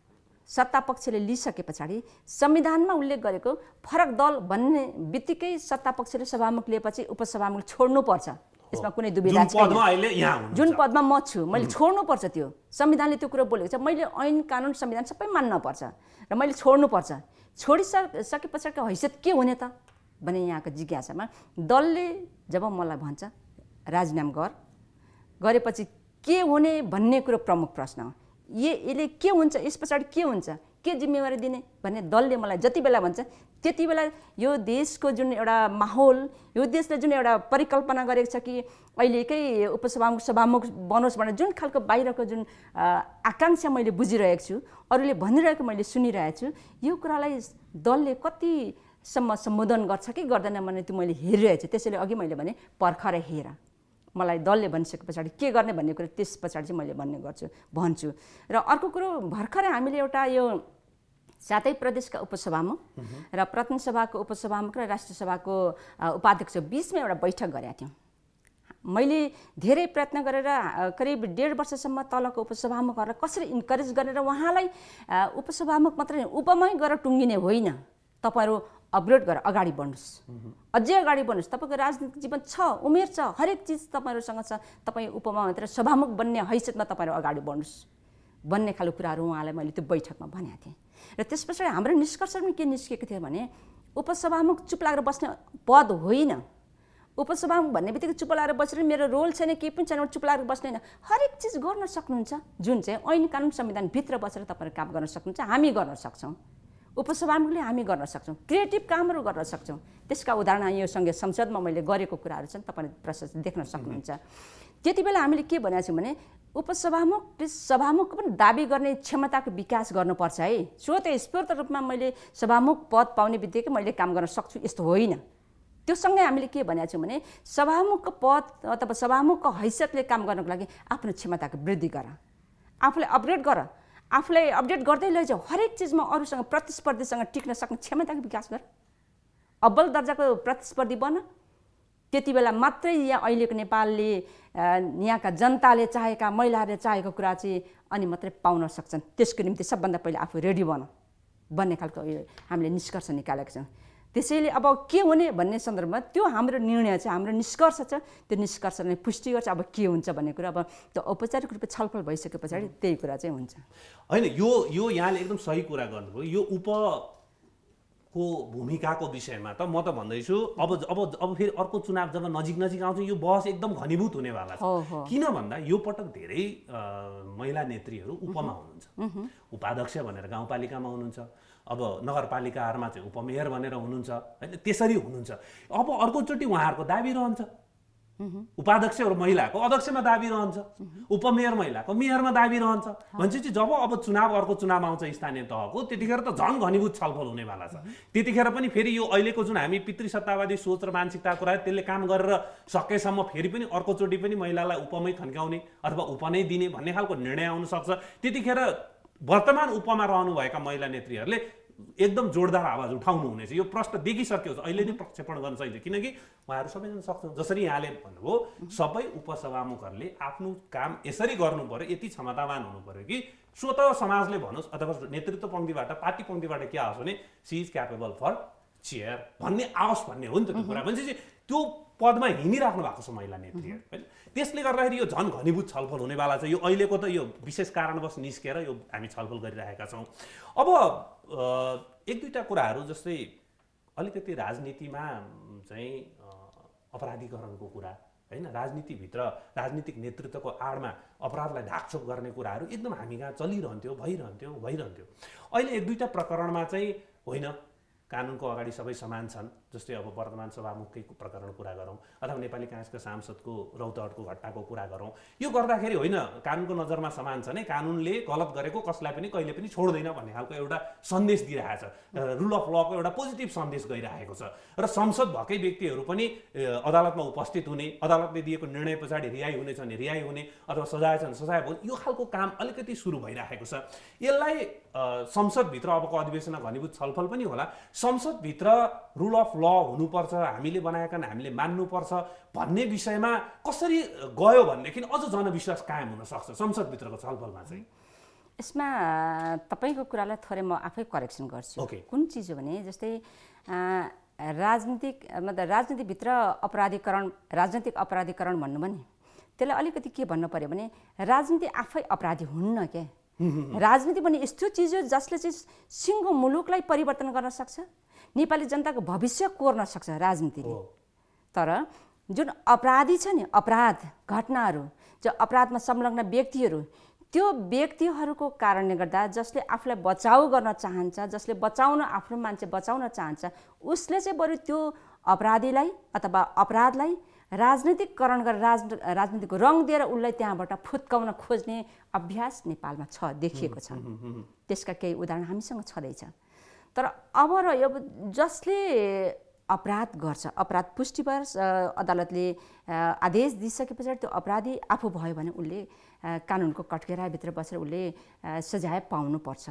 सत्तापक्षले लिइसके पछाडि संविधानमा उल्लेख गरेको फरक दल भन्ने बित्तिकै सत्तापक्षले सभामुख लिएपछि उपसभामुख छोड्नुपर्छ। यसमा कुनै दुविधा छैन। जुन पदमा म छु मैले छोड्नुपर्छ, त्यो संविधानले त्यो कुरो बोलेको छ। मैले ऐन कानुन संविधान सबै मान्नुपर्छ र मैले छोड्नुपर्छ। छोडिसके पछाडिको हैसियत के हुने त भने यहाँको जिज्ञासामा दलले जब मलाई भन्छ राजीनामा गरेपछि के हुने भन्ने कुरो प्रमुख प्रश्न हो। यसले के हुन्छ, यस पछाडि के हुन्छ, के जिम्मेवारी दिने भन्ने दलले मलाई जति बेला भन्छ त्यति बेला यो देशको जुन एउटा माहौल, यो देशले जुन एउटा परिकल्पना गरेको छ कि अहिलेकै उपसभामुख सभामुख बनोस् भनेर जुन खालको बाहिरको जुन आकाङ्क्षा मैले बुझिरहेको छु, अरूले भनिरहेको मैले सुनिरहेको छु, यो कुरालाई दलले कतिसम्म सम्बोधन गर्छ कि गर्दैन भने त्यो मैले हेरिरहेको छु। त्यसैले अघि मैले भने पर्खर हेर, मलाई दलले भनिसके पछाडि के गर्ने भन्ने कुरो त्यस पछाडि चाहिँ मैले भन्छु। र अर्को कुरो भर्खरै हामीले एउटा यो 7 प्रदेशका उपसभामुख र प्रतिनिधि सभाको उपसभामुख र राष्ट्रिय सभाको उपाध्यक्ष बिचमा एउटा बैठक गरेका थियौँ। मैले धेरै प्रयत्न गरेर करिब 1.5 वर्षसम्म तलको उपसभामुखहरूलाई कसरी इन्करेज गरेर उहाँलाई उपसभामुख मात्रै उपमै गरेर टुङ्गिने होइन, तपाईँहरू अपग्रेड गरेर अगाडि बढ्नुहोस्, अझै अगाडि बढ्नुहोस्, तपाईँको राजनीतिक जीवन छ, उमेर छ, हरेक चिज तपाईँहरूसँग छ, तपाईँ उपमा मात्र सभामुख बन्ने हैसियतमा तपाईँहरू अगाडि बढ्नुहोस् भन्ने खालको कुराहरू उहाँलाई मैले त्यो बैठकमा भनेको थिएँ। र त्यस पछाडि हाम्रो निष्कर्ष पनि के निस्केको थियो भने उपसभामुख चुप लागेर बस्ने पद होइन। उपसभामुख भन्ने बित्तिकै चुप लागेर बसेर मेरो रोल छैन, केही पनि छैन, चुप लागेर बस्दैन, हरेक चिज गर्न सक्नुहुन्छ। जुन चाहिँ ऐन कानुन संविधानभित्र बसेर तपाईँहरू काम गर्न सक्नुहुन्छ, हामी गर्न सक्छौँ। उपसभामुखले हामी गर्न सक्छौँ, क्रिएटिभ कामहरू गर्न सक्छौँ। त्यसका उदाहरण यो सँगै संसदमा मैले गरेको कुराहरू छन्, तपाईँले प्रशस्त देख्न सक्नुहुन्छ। त्यति बेला हामीले के भनेको छौँ भने उपसभामुखले सभामुखको पनि दाबी गर्ने क्षमताको विकास गर्नुपर्छ है। स्वतस्फूर्त रूपमा मैले सभामुख पद पाउने बित्तिकै मैले काम गर्न सक्छु यस्तो होइन। त्यो सँगै हामीले के भनेको छौँ भने सभामुखको पद अथवा सभामुखको हैसियतले काम गर्नको लागि आफ्नो क्षमताको वृद्धि गर, आफूलाई अपग्रेड गर, आफूलाई अपडेट गर्दै लैजाऊ, हरेक चिजमा अरूसँग प्रतिस्पर्धीसँग टिक्न सक्ने क्षमताको विकास गर, अब्बल दर्जाको प्रतिस्पर्धी बन। त्यति बेला मात्रै यहाँ अहिलेको नेपालले यहाँका जनताले चाहेका, महिलाहरूले चाहेको कुरा चाहिँ अनि मात्रै पाउन सक्छन्। त्यसको निम्ति सबभन्दा पहिला आफू रेडी बन भन्ने खालको हामीले निष्कर्ष निकालेका छौँ। त्यसैले अब के हुने भन्ने सन्दर्भमा त्यो हाम्रो निर्णय छ, हाम्रो निष्कर्ष छ, त्यो निष्कर्षले पुष्टि गर्छ अब के हुन्छ भन्ने कुरा। अब त्यो औपचारिक रूपले छलफल भइसके पछाडि त्यही कुरा चाहिँ हुन्छ होइन। यो यहाँले एकदम सही कुरा गर्नुभयो। यो उपको भूमिकाको विषयमा त म त भन्दैछु अब फेरि अर्को चुनाव जब नजिक आउँछ यो बहस एकदम घनीभूत हुनेवाला छ। किन भन्दा यो पटक धेरै महिला नेत्रीहरू उपमा हुनुहुन्छ, उपाध्यक्ष भनेर गाउँपालिकामा हुनुहुन्छ, अब नगरपालिकाहरूमा चाहिँ उपमेयर भनेर हुनुहुन्छ होइन, त्यसरी हुनुहुन्छ। अब अर्कोचोटि उहाँहरूको दाबी रहन्छ उपाध्यक्षहरू महिलाको अध्यक्षमा दाबी रहन्छ, उपमेयर महिलाको मेयरमा दाबी रहन्छ। भनेपछि जब अब अर्को चुनाव आउँछ स्थानीय तहको, त्यतिखेर त झन् घनीभूत छलफल हुनेवाला छ। त्यतिखेर पनि फेरि यो अहिलेको जुन हामी पितृसत्तावादी सोच र मानसिकताको कुरा त्यसले काम गरेर सकेसम्म फेरि पनि अर्कोचोटि पनि महिलालाई उपमै थन्काउने अथवा उप नै दिने भन्ने खालको निर्णय आउन सक्छ। त्यतिखेर वर्तमान उपमा रहनुभएका महिला नेत्रीहरूले एकदम जोरदार आवाज उठाउनु हुनेछ। यो प्रश्न देखिसक्यो, अहिले नै प्रक्षेपण गर्न सकिन्छ, किनकि उहाँहरू सबैजना सक्छन्। जसरी यहाँले भन्नुभयो, सबै उपसभामुखहरूले आफ्नो काम यसरी गर्नु पर्यो, यति क्षमतावान हुनु पर्यो कि स्वतः समाजले भनोस् अथवा नेतृत्व पङ्क्तिबाट पार्टी पङ्क्तिबाट के आओस् भने she is capable for chair भन्ने आओस् भन्ने हो नि त त्यो कुरा। भनेपछि त्यो पदमा हिँडिराख्नु भएको छ महिला नेत्रीहरू होइन। त्यसले गर्दाखेरि यो झन् घनीभूत छलफल हुनेवाला छ। यो अहिलेको त यो विशेष कारणवश निस्केर यो हामी छलफल गरिरहेका छौँ। अब एक दुईवटा कुराहरू जस्तै अलिकति राजनीतिमा चाहिँ अपराधीकरणको कुरा होइन, राजनीतिभित्र राजनीतिक नेतृत्वको आडमा अपराधलाई ढाकछोप गर्ने कुराहरू एकदम हामी कहाँ चलिरहन्थ्यो, भइरहन्थ्यो। अहिले एक दुईवटा प्रकरणमा चाहिँ होइन, कानुनको अगाडि सबै समान छन्। जस्तै अब वर्तमान सभामुखकै प्रकरण कुरा गरौँ अथवा नेपाली काङ्ग्रेसका सांसदको रौतहटको घटनाको कुरा गरौँ, यो गर्दाखेरि होइन कानुनको नजरमा समान छ नै, कानुनले गलत गरेको कसलाई पनि कहिले पनि छोड्दैन भन्ने खालको एउटा सन्देश दिइरहेछ। रुल अफ लको एउटा पोजिटिभ सन्देश गइरहेको छ र संसद भएकै व्यक्तिहरू पनि अदालतमा उपस्थित हुने, अदालतले दिएको निर्णय पछाडि रिहाई हुनेछ भने रिहाई हुने अथवा सजाय छ भने सजाय भयो, यो खालको काम अलिकति सुरु भइरहेको छ। यसलाई संसदभित्र अबको अधिवेशनमा घनीभूत छलफल पनि होला। संसदभित्र रुल अफ ल हुनुपर्छ, हामीले बनाएका हामीले मान्नुपर्छ भन्ने विषयमा कसरी गयो भनेदेखि अझ जनविश्वास कायम हुन सक्छ संसदभित्रको छलफलमा चाहिँ। यसमा तपाईँको कुरालाई थोरै म आफै करेक्सन गर्छु। कुन चिज हो भने जस्तै राजनीतिभित्र राजनीतिक अपराधीकरण भन्नुभयो नि, त्यसलाई अलिकति के भन्नु पर्यो भने राजनीति आफै अपराधी हुन्न क्या। राजनीति पनि यस्तो चिज हो जसले चाहिँ सिङ्गो मुलुकलाई परिवर्तन गर्न सक्छ, नेपाली जनताको भविष्य कोर्न सक्छ राजनीतिले। तर जुन अपराधी छ नि, अपराध घटनाहरू, जो अपराधमा संलग्न व्यक्तिहरू, त्यो व्यक्तिहरूको कारणले गर्दा जसले आफूलाई बचाउ गर्न चाहन्छ, जसले आफ्नो मान्छे बचाउन चाहन्छ, उसले चाहिँ बरु त्यो अपराधीलाई अथवा अपराधलाई राजनीतिकरण गरेर राजनीतिको रङ दिएर उसलाई त्यहाँबाट फुत्काउन खोज्ने अभ्यास नेपालमा छ, देखिएको छ। त्यसका केही उदाहरण हामीसँग छँदैछ। तर अब र यो जसले अपराध गर्छ, अपराध पुष्टि भएर अदालतले आदेश दिइसके पछाडि त्यो अपराधी आफू भयो भने उसले कानुनको कठघेराभित्र बसेर उसले सजाय पाउनुपर्छ,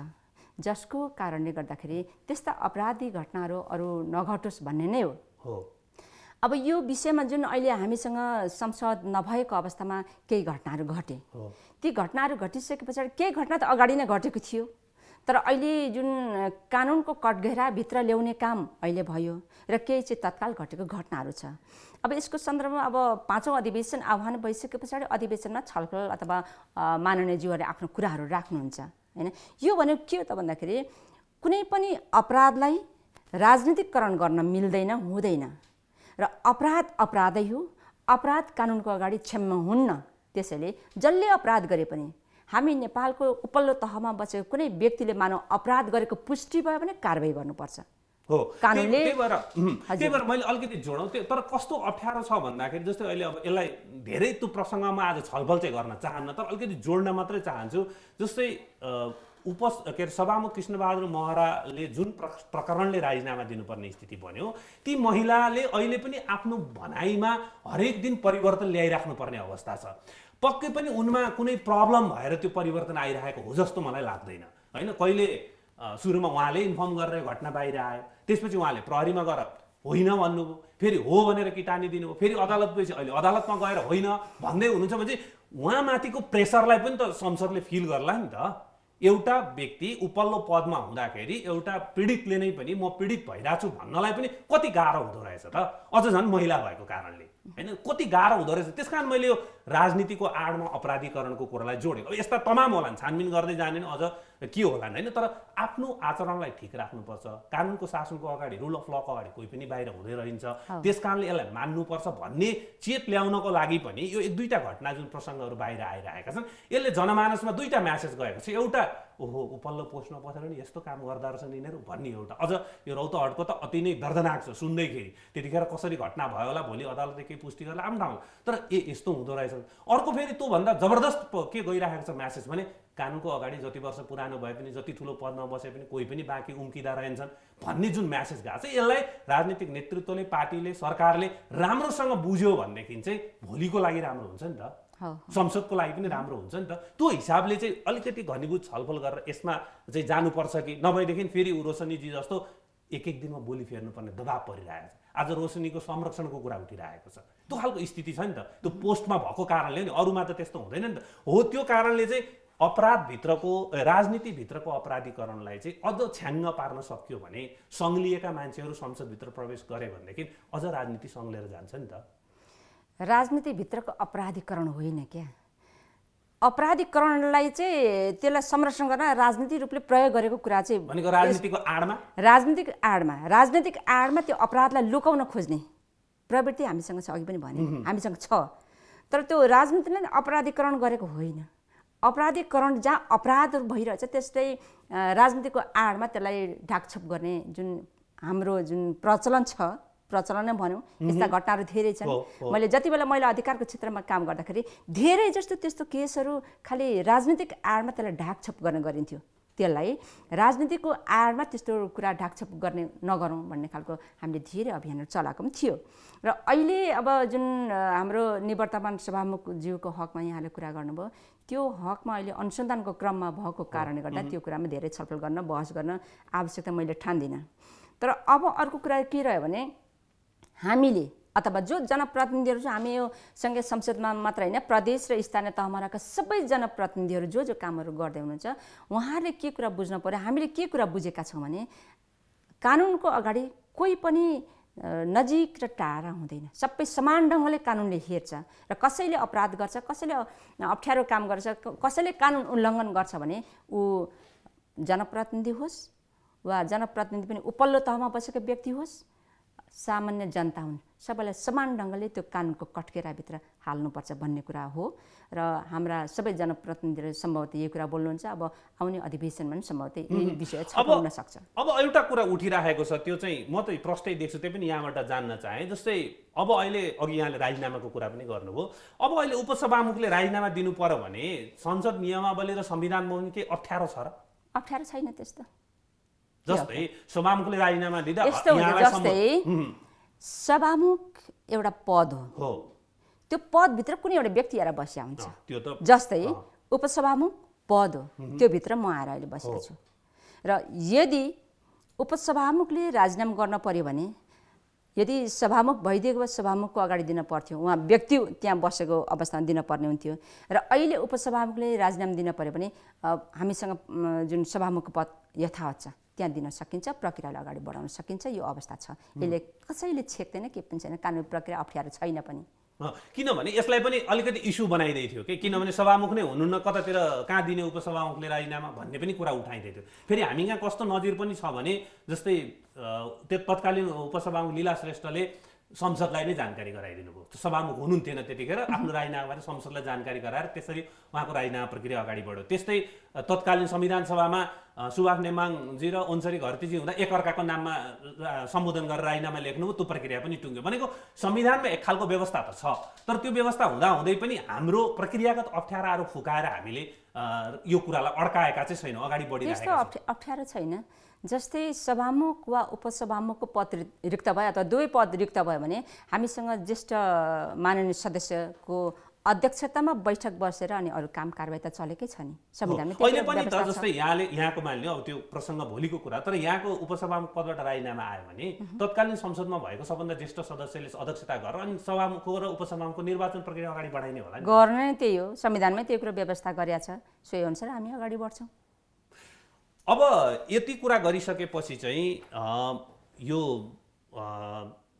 जसको कारणले गर्दाखेरि त्यस्ता अपराधी घटनाहरू अरू नघटोस् भन्ने नै हो। अब यो विषयमा जुन अहिले हामीसँग संसद नभएको अवस्थामा केही घटनाहरू घटे, ती घटनाहरू घटिसके पछाडि केही घटना त अगाडि नै घटेको थियो, तर अहिले जुन कानुनको कठघेराभित्र ल्याउने काम अहिले भयो र केही चाहिँ तत्काल घटेको घटनाहरू छ। अब यसको सन्दर्भमा अब 5औं अधिवेशन आह्वान भइसके पछाडि अधिवेशनमा छलफल अथवा माननीय ज्यूहरूले आफ्नो कुराहरू राख्नुहुन्छ होइन। यो भनेको के हो त भन्दाखेरि कुनै पनि अपराधलाई राजनीतिकरण गर्न मिल्दैन, हुँदैन र अपराधै हो, अपराध कानुनको अगाडि क्षम्य हुन्न। त्यसैले जसले अपराध गरे पनि हामी नेपालको उपल्लो तहमा बसेको कुनै व्यक्तिले मानव अपराध गरेको पुष्टि भयो भने कारबाही गर्नुपर्छ हो कानुनले। त्यही भएर मैले अलिकति जोडौँ, तर कस्तो अप्ठ्यारो छ भन्दाखेरि जस्तै अहिले अब यसलाई धेरै त्यो प्रसङ्गमा आज छलफल चाहिँ गर्न चाहन्न, तर अलिकति जोड्न मात्रै चाहन्छु। जस्तै सभामुख कृष्णबहादुर महराले जुन प्रकरणले राजीनामा दिनुपर्ने स्थिति बन्यो, ती महिलाले अहिले पनि आफ्नो भनाइमा हरेक दिन परिवर्तन ल्याइराख्नुपर्ने अवस्था छ। पक्कै पनि उनमा कुनै प्रब्लम भएर त्यो परिवर्तन आइरहेको हो जस्तो मलाई लाग्दैन होइन। कहिले सुरुमा उहाँले इन्फर्म गरेर घटना बाहिर आयो, त्यसपछि उहाँले प्रहरीमा गएर होइन भन्नुभयो, फेरि हो भनेर किटानी दिनुभयो, फेरि अदालत गएपछि अहिले अदालतमा गएर होइन भन्दै हुनुहुन्छ भने उहाँमाथिको प्रेसरलाई पनि त संसदले फिल गर्ला नि त। एउटा व्यक्ति उपल्लो पदमा हुँदाखेरि एउटा पीडितले नै पनि म पीडित भइरहेको छु भन्नलाई पनि कति गाह्रो हुँदो रहेछ त, अझ झन् महिला भएको कारणले होइन, कति गाह्रो हुँदो रहेछ। त्यस कारण मैले यो राजनीतिको आडमा अपराधीकरणको कुरालाई जोडेँ। अब यस्ता तमाम होलान्, छानबिन गर्दै जाने अझ के होलान् होइन, तर आफ्नो आचरणलाई ठिक राख्नुपर्छ। कानुनको शासनको अगाडि, रुल अफ लको अगाडि कोही पनि बाहिर हुँदै रहन्छ, त्यस कारणले यसलाई मान्नुपर्छ भन्ने चेत ल्याउनको लागि पनि यो एक दुईवटा घटना जुन प्रसङ्गहरू बाहिर आइरहेका छन्, यसले जनमानसमा दुईवटा म्यासेज गएको छ। एउटा ओहो उपल्लो पोस्टमा बसेर नि यस्तो काम गर्दा रहेछन् यिनीहरू भन्ने एउटा, अझ यो रौतहटको त अति नै दर्दनाक छ सुन्दैखेरि। त्यतिखेर कसरी घटना भयो होला, भोलि अदालतले के केही पुष्टि गरेर आफ्नो ठाउँ, तर यस्तो हुँदो रहेछ। अर्को फेरि त्योभन्दा जबरदस्त के गइरहेको छ म्यासेज भने कानुनको अगाडि जति वर्ष पुरानो भए पनि जति ठुलो पदमा बसे पनि कोही पनि बाँकी उम्किँदा रहन्छन् भन्ने जुन म्यासेज गएको छ, यसलाई राजनीतिक नेतृत्वले, पार्टीले, सरकारले राम्रोसँग बुझ्यो भनेदेखि चाहिँ भोलिको लागि राम्रो हुन्छ नि त, संसदको लागि पनि राम्रो हुन्छ नि त। त्यो हिसाबले चाहिँ अलिकति घनीभूत छलफल गरेर यसमा चाहिँ जानुपर्छ कि नभएदेखि फेरि रोशनीजी जस्तो एक दिनमा बोली फेर्नुपर्ने दबाब परिरहेको छ। आज रोशनीको संरक्षणको कुरा उठिरहेको छ, त्यो खालको स्थिति छ नि त। त्यो पोस्टमा भएको कारणले नि, अरूमा त त्यस्तो हुँदैन नि त। हो, त्यो कारणले चाहिँ अपराधभित्रको, राजनीतिभित्रको अपराधीकरणलाई चाहिँ अझ छ्याङ्ग पार्न सक्यो भने सङ्घलिएका मान्छेहरू संसदभित्र प्रवेश गरे भनेदेखि अझ राजनीति सङ्घलेर जान्छ नि त। राजनीतिभित्रको अपराधीकरण होइन क्या, अपराधीकरणलाई चाहिँ त्यसलाई संरक्षण गर्न राजनीतिक रूपले प्रयोग गरेको कुरा चाहिँ भनेको राजनीतिको आडमा राजनीतिक आडमा त्यो अपराधलाई लुकाउन खोज्ने प्रवृत्ति हामीसँग छ, अघि पनि भने हामीसँग छ। तर त्यो राजनीतिले अपराधीकरण गरेको होइन। अपराधीकरण जहाँ अपराधहरू भइरहेछ त्यस्तै राजनीतिको आडमा त्यसलाई ढाकछोप गर्ने जुन हाम्रो जुन प्रचलन छ, प्रचलन नै भनौँ, यस्ता घटनाहरू धेरै छन्। मैले जति बेला मैले अधिकारको क्षेत्रमा काम गर्दाखेरि धेरै जस्तो त्यस्तो केसहरू खालि राजनीतिक आडमा त्यसलाई ढाकछोप गर्ने गरिन्थ्यो। त्यसलाई राजनीतिको आडमा त्यस्तो कुरा ढाकछोप गर्ने नगरौँ भन्ने खालको हामीले धेरै अभियानहरू चलाएको पनि थियो। र अहिले अब जुन हाम्रो निवर्तमान सभामुखज्यूको हकमा यहाँले कुरा गर्नुभयो, त्यो हकमा अहिले अनुसन्धानको क्रममा भएको कारणले गर्दा त्यो कुरामा धेरै छलफल गर्न, बहस गर्न आवश्यकता मैले ठान्दिनँ। तर अब अर्को कुरा के रह्यो भने हामीले अथवा जो जनप्रतिनिधिहरू छ, हामी यो सङ्घीय संसदमा मात्र होइन, प्रदेश र स्थानीय तहमा रहेका सबै जनप्रतिनिधिहरू जो कामहरू गर्दै हुनुहुन्छ, उहाँहरूले के कुरा बुझ्नु पर्यो, हामीले के कुरा बुझेका छौँ भने कानुनको अगाडि कोही पनि नजिक र टाढा हुँदैन, सबै समान ढङ्गले कानुनले हेर्छ। र कसैले अपराध गर्छ, कसैले अप्ठ्यारो काम गर्छ, कसैले कानुन उल्लङ्घन गर्छ भने ऊ जनप्रतिनिधि होस् वा जनप्रतिनिधि पनि उपल्लो तहमा बसेको व्यक्ति होस्, सामान्य जनता हुन्, सबैलाई समान ढङ्गले त्यो कानुनको कठघेराभित्र हाल्नुपर्छ भन्ने कुरा हो। र हाम्रा सबै जनप्रतिनिधिहरू सम्भवतः यही कुरा बोल्नुहुन्छ। अब आउने अधिवेशनमा पनि सम्भवतः यही विषय छलफल हुन सक्छ। अब एउटा कुरा उठिरहेको छ, त्यो चाहिँ म त प्रष्टै देख्छु, त्यही पनि यहाँबाट जान्न चाहेँ। जस्तै अब अहिले अघि यहाँले राजीनामाको कुरा पनि गर्नुभयो, अब अहिले उपसभामुखले राजीनामा दिनु पर्यो भने संसद नियमावली र संविधानमा पनि के अप्ठ्यारो छ र? अप्ठ्यारो छैन त्यस्तो। जस्तै सभामुखले राजीनामा दिँदा यस्तो हुन्छ, जस्तै सभामुख एउटा पद हो, त्यो पदभित्र कुनै एउटा व्यक्ति आएर बसिया हुन्छ। जस्तै उपसभामुख पद हो, त्यो भित्र म आएर अहिले बसेको छु। र यदि उपसभामुखले राजीनामा गर्न पर्यो भने यदि सभामुख भइदिएको भए सभामुखको अगाडि दिन पर्थ्यो, उहाँ व्यक्ति त्यहाँ बसेको अवस्थामा दिन पर्ने हुन्थ्यो। र अहिले उपसभामुखले राजीनामा दिन पर्यो भने हामीसँग जुन सभामुखको पद यथावत छ त्यहाँ दिन सकिन्छ, प्रक्रियालाई अगाडि बढाउन सकिन्छ। यो अवस्था छ, यसले कसैले छेक्दैन, के पनि छैन, कानुनी प्रक्रिया अप्ठ्यारो छैन पनि। किनभने यसलाई पनि अलिकति इस्यु बनाइदै थियो कि किनभने सभामुख नै हुनुहुन्न, कतातिर कहाँ दिने उपसभामुखले राजीनामा भन्ने पनि कुरा उठाइदै थियो। फेरि हामी यहाँ कस्तो नजिर पनि छ भने जस्तै तत्कालीन उपसभामुख लीला श्रेष्ठले संसदलाई नै जानकारी गराइदिनु भयो। सभामुख हुनुहुन्थेन त्यतिखेर, आफ्नो राजीनामाबारे संसदलाई जानकारी गराएर त्यसरी उहाँको राजीनामा प्रक्रिया अगाडि बढ्यो। त्यस्तै तत्कालीन संविधान सभामा सुभाष नेमाङजी र ओन्सरी घरतीजी हुँदा एकअर्काको नाममा सम्बोधन गरेर राजीनामा लेख्नुभयो, त्यो प्रक्रिया पनि टुङ्ग्यो। भनेको संविधानमा एक खालको व्यवस्था त छ, तर त्यो व्यवस्था हुँदाहुँदै पनि हाम्रो प्रक्रियागत अप्ठ्याराहरू फुकाएर हामीले यो कुरालाई अड्काएका चाहिँ छैनौँ, अगाडि बढिरहेका छौँ। अप्ठ्यारो छैन। जस्तै सभामुख वा उपसभामुखको पद रिक्त भयो अथवा दुवै पद रिक्त भयो भने हामीसँग ज्येष्ठ माननीय सदस्यको अध्यक्षतामा बैठक बसेर अनि अरू काम कारबाही त चलेकै छ नि संविधानमा। अहिले पनि त जस्तै यहाँको मान्यो अब त्यो प्रसङ्ग भोलिको कुरा, तर यहाँको उपसभामुख पदबाट राजीनामा आयो भने तत्कालीन संसदमा भएको सबभन्दा ज्येष्ठ सदस्यले अध्यक्षता गरेर अनि सभामुखको र उपसभामुखको निर्वाचन प्रक्रिया अगाडि बढाइने होला नि। गर्ने त्यही हो, संविधानमै त्यही कुरा व्यवस्था गरिएको छ, सोही अनुसार हामी अगाडि बढ्छौँ। अब यति कुरा गरिसकेपछि चाहिँ यो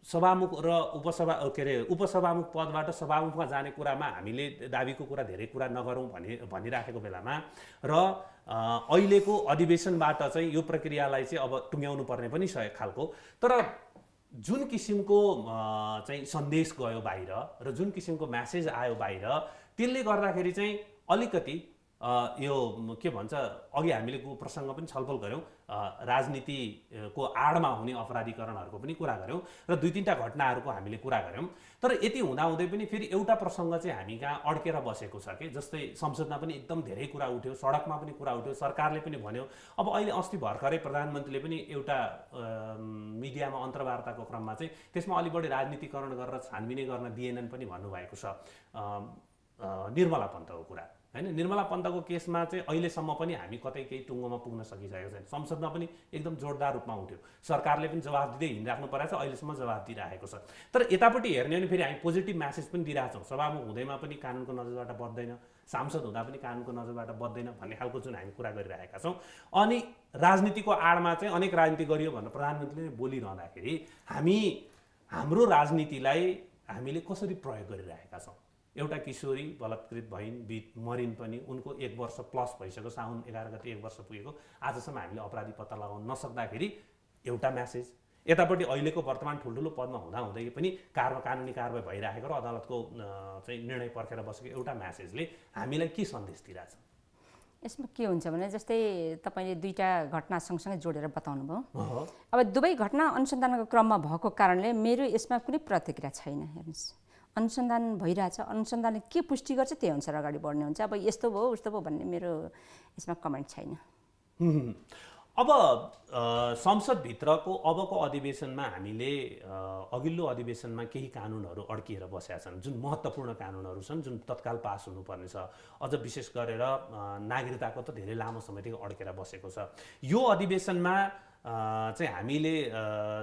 सभामुख र उपसभामुख पदबाट सभामुखमा जाने कुरामा हामीले दाबीको कुरा धेरै कुरा नगरौँ भनिराखेको बेलामा र अहिलेको अधिवेशनबाट चाहिँ यो प्रक्रियालाई चाहिँ अब टुङ्ग्याउनु पर्ने पनि छ एक खालको। तर जुन किसिमको चाहिँ सन्देश गयो बाहिर र जुन किसिमको म्यासेज आयो बाहिर, त्यसले गर्दाखेरि चाहिँ अलिकति यो के भन्छ अघि हामीले प्रसङ्ग पनि छलफल गऱ्यौँ, राजनीतिको आडमा हुने अपराधीकरणहरूको पनि कुरा गऱ्यौँ र 2-3टा घटनाहरूको हामीले कुरा गऱ्यौँ। तर यति हुँदाहुँदै पनि फेरि एउटा प्रसङ्ग चाहिँ हामी कहाँ अड्केर बसेको छ कि जस्तै संसदमा पनि एकदम धेरै कुरा उठ्यो, सडकमा पनि कुरा उठ्यो, सरकारले पनि भन्यो। अब अहिले अस्ति भर्खरै प्रधानमन्त्रीले पनि एउटा मिडियामा अन्तर्वार्ताको क्रममा चाहिँ त्यसमा अलि बढी राजनीतिकरण गरेर छानबिनै गर्न दिएनन् पनि भन्नुभएको छ। निर्मला पन्तको कुरा हैन, निर्मला पन्तको केसमा चाहिँ अहिलेसम्म पनि हामी कतै केही टुङ्गोमा पुग्न सकिसकेको छैन। संसदमा पनि एकदम जोरदार रूपमा उठ्यो, सरकारले पनि जवाफ दिँदै हिँडिराख्नु परेको छ, अहिलेसम्म जवाफ दिइरहेको छ। तर यतापट्टि हेर्ने भने फेरि हामी पोजिटिभ म्यासेज पनि दिइरहेछौँ, सभामुख हुँदैमा पनि कानुनको नजरबाट बढ्दैन, सांसद हुँदा पनि कानुनको नजरबाट बढ्दैन भन्ने खालको जुन हामी कुरा गरिरहेका छौँ। अनि राजनीतिको आडमा चाहिँ अनेक राजनीति गरियो भनेर प्रधानमन्त्रीले बोलिरहँदाखेरि हाम्रो राजनीतिलाई हामीले कसरी प्रयोग गरिरहेका छौँ। एउटा किशोरी बलात्कृत भइन्, मरिन् पनि, उनको 1 वर्ष प्लस भइसक्यो, साउन 11 गते 1 वर्ष पुगेको, आजसम्म हामीले अपराधी पत्ता लगाउन नसक्दाखेरि एउटा म्यासेज, यतापट्टि अहिलेको वर्तमान ठुल्ठुलो पदमा हुँदाहुँदै पनि कानुनी कारबाही भइरहेको र अदालतको चाहिँ निर्णय पर्खेर बसेको एउटा म्यासेजले हामीलाई के सन्देश दिइरहेछ? यसमा के हुन्छ भने जस्तै तपाईँले 2टा घटना सँगसँगै जोडेर बताउनु भयो। अब दुवै घटना अनुसन्धानको क्रममा भएको कारणले मेरो यसमा कुनै प्रतिक्रिया छैन। हेर्नुहोस्, अनुसन्धान भइरहेछ, अनुसन्धानले के पुष्टि गर्छ त्यही अनुसार अगाडि बढ्ने हुन्छ। अब यस्तो भयो उस्तो भयो भन्ने मेरो यसमा कमेन्ट छैन। अब संसदभित्रको अबको अधिवेशनमा हामीले अघिल्लो अधिवेशनमा केही कानुनहरू अड्किएर बसेका छन्, जुन महत्त्वपूर्ण कानुनहरू छन्, जुन तत्काल पास हुनुपर्ने छ। अझ विशेष गरेर नागरिकताको त धेरै लामो समयदेखि अड्केर बसेको छ। यो अधिवेशनमा चाहिँ हामीले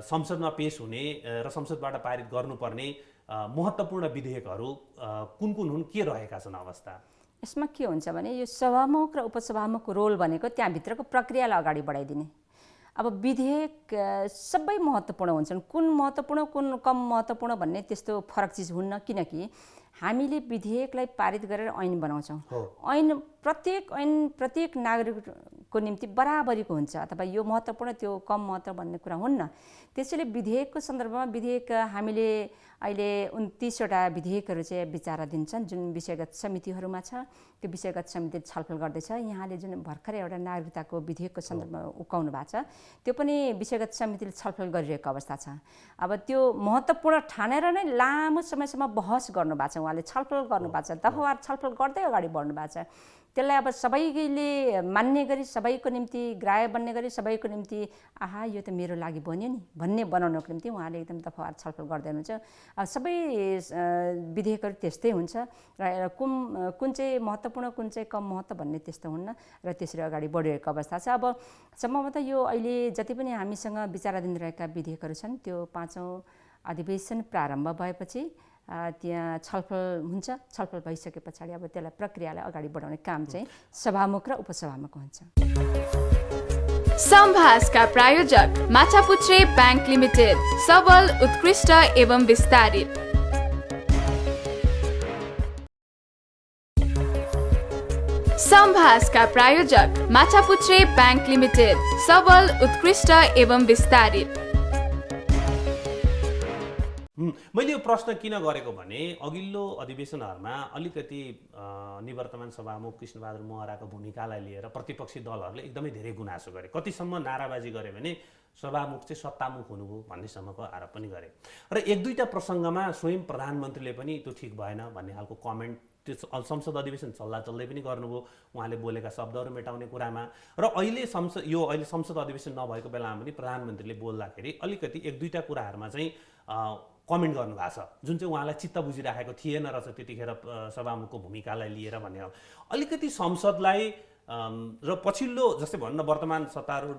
संसदमा पेश हुने र संसदबाट पारित गर्नुपर्ने महत्त्वपूर्ण विधेयकहरू कुन कुन हुन्, के रहेका छन् अवस्था? यसमा के हुन्छ भने यो सभामुख र उपसभामुखको रोल भनेको त्यहाँभित्रको प्रक्रियालाई अगाडि बढाइदिने। अब विधेयक सबै महत्त्वपूर्ण हुन्छन्, कुन महत्त्वपूर्ण कुन कम महत्त्वपूर्ण भन्ने त्यस्तो फरक चिज हुन्न, किनकि हामीले विधेयकलाई पारित गरेर ऐन बनाउँछौँ। प्रत्येक नागरिकको निम्ति बराबरीको हुन्छ, अथवा यो महत्त्वपूर्ण त्यो कम महत्त्व भन्ने कुरा हुन्न। त्यसैले विधेयकको सन्दर्भमा विधेयक हामीले अहिले 29वटा विधेयकहरू चाहिँ विचाराधीन छन्, जुन विषयगत समितिहरूमा छ। त्यो विषयगत समितिले छलफल गर्दैछ। यहाँले जुन भर्खरै एउटा नागरिकताको विधेयकको सन्दर्भमा उकाउनु भएको छ, त्यो पनि विषयगत समितिले छलफल गरिरहेको अवस्था छ। अब त्यो महत्त्वपूर्ण ठानेर नै लामो समयसम्म बहस गर्नुभएको छ, उहाँले छलफल गर्नुभएको छ, दफावार छलफल गर्दै अगाडि बढ्नु भएको छ। त्यसलाई अब सबैले मान्ने गरी, सबैको निम्ति ग्राह्य बन्ने गरी, सबैको निम्ति आहा यो त मेरो लागि बन्यो नि भन्ने बनाउनको निम्ति उहाँले एकदम दफावार छलफल गर्दै हुनुहुन्छ। अब सबै विधेयकहरू त्यस्तै हुन्छ र कुन चाहिँ महत्त्वपूर्ण कुन चाहिँ कम महत्त्व भन्ने त्यस्तो हुन्न र त्यसरी अगाडि बढिरहेको अवस्था छ। अब सम्भवतः यो अहिले जति पनि हामीसँग विचाराधीन रहेका विधेयकहरू छन्, त्यो 5औँ अधिवेशन प्रारम्भ भएपछि त्यहाँ छलफल हुन्छ। छलफल भइसके पछाडि अब त्यसलाई प्रक्रियालाई अगाडि बढाउने काम चाहिँ सभामुख र उपसभामुखको हुन्छ। संभासका प्रायोजक माछापुच्छ्रे बैंक लिमिटेड, सबल, उत्कृष्ट एवं विस्तारित। संभासका प्रायोजक माछापुच्छ्रे बैंक लिमिटेड, सबल, उत्कृष्ट एवं विस्तारित। मैले यो प्रश्न किन गरेको भने अघिल्लो अधिवेशनहरूमा अलिकति निवर्तमान सभामुख कृष्णबहादुर महराको भूमिकालाई लिएर प्रतिपक्षी दलहरूले एकदमै धेरै गुनासो गरे। कतिसम्म नाराबाजी गरे भने सभामुख चाहिँ सत्तामुख हुनुभयो भन्नेसम्मको आरोप पनि गरे र 1-2टा प्रसङ्गमा स्वयं प्रधानमन्त्रीले पनि त्यो ठिक भएन भन्ने खालको कमेन्ट त्यो संसद अधिवेशन चल्दै पनि गर्नुभयो, उहाँले बोलेका शब्दहरू मेटाउने कुरामा। र अहिले संसद अधिवेशन नभएको बेलामा पनि प्रधानमन्त्रीले बोल्दाखेरि अलिकति 1-2टा कुराहरूमा चाहिँ कमेन्ट गर्नुभएको छ, जुन चाहिँ उहाँलाई चित्त बुझिराखेको थिएन रहेछ त्यतिखेर सभामुखको भूमिकालाई लिएर भन्ने। अलिकति संसदलाई र पछिल्लो जस्तै भन्न वर्तमान सत्तारूढ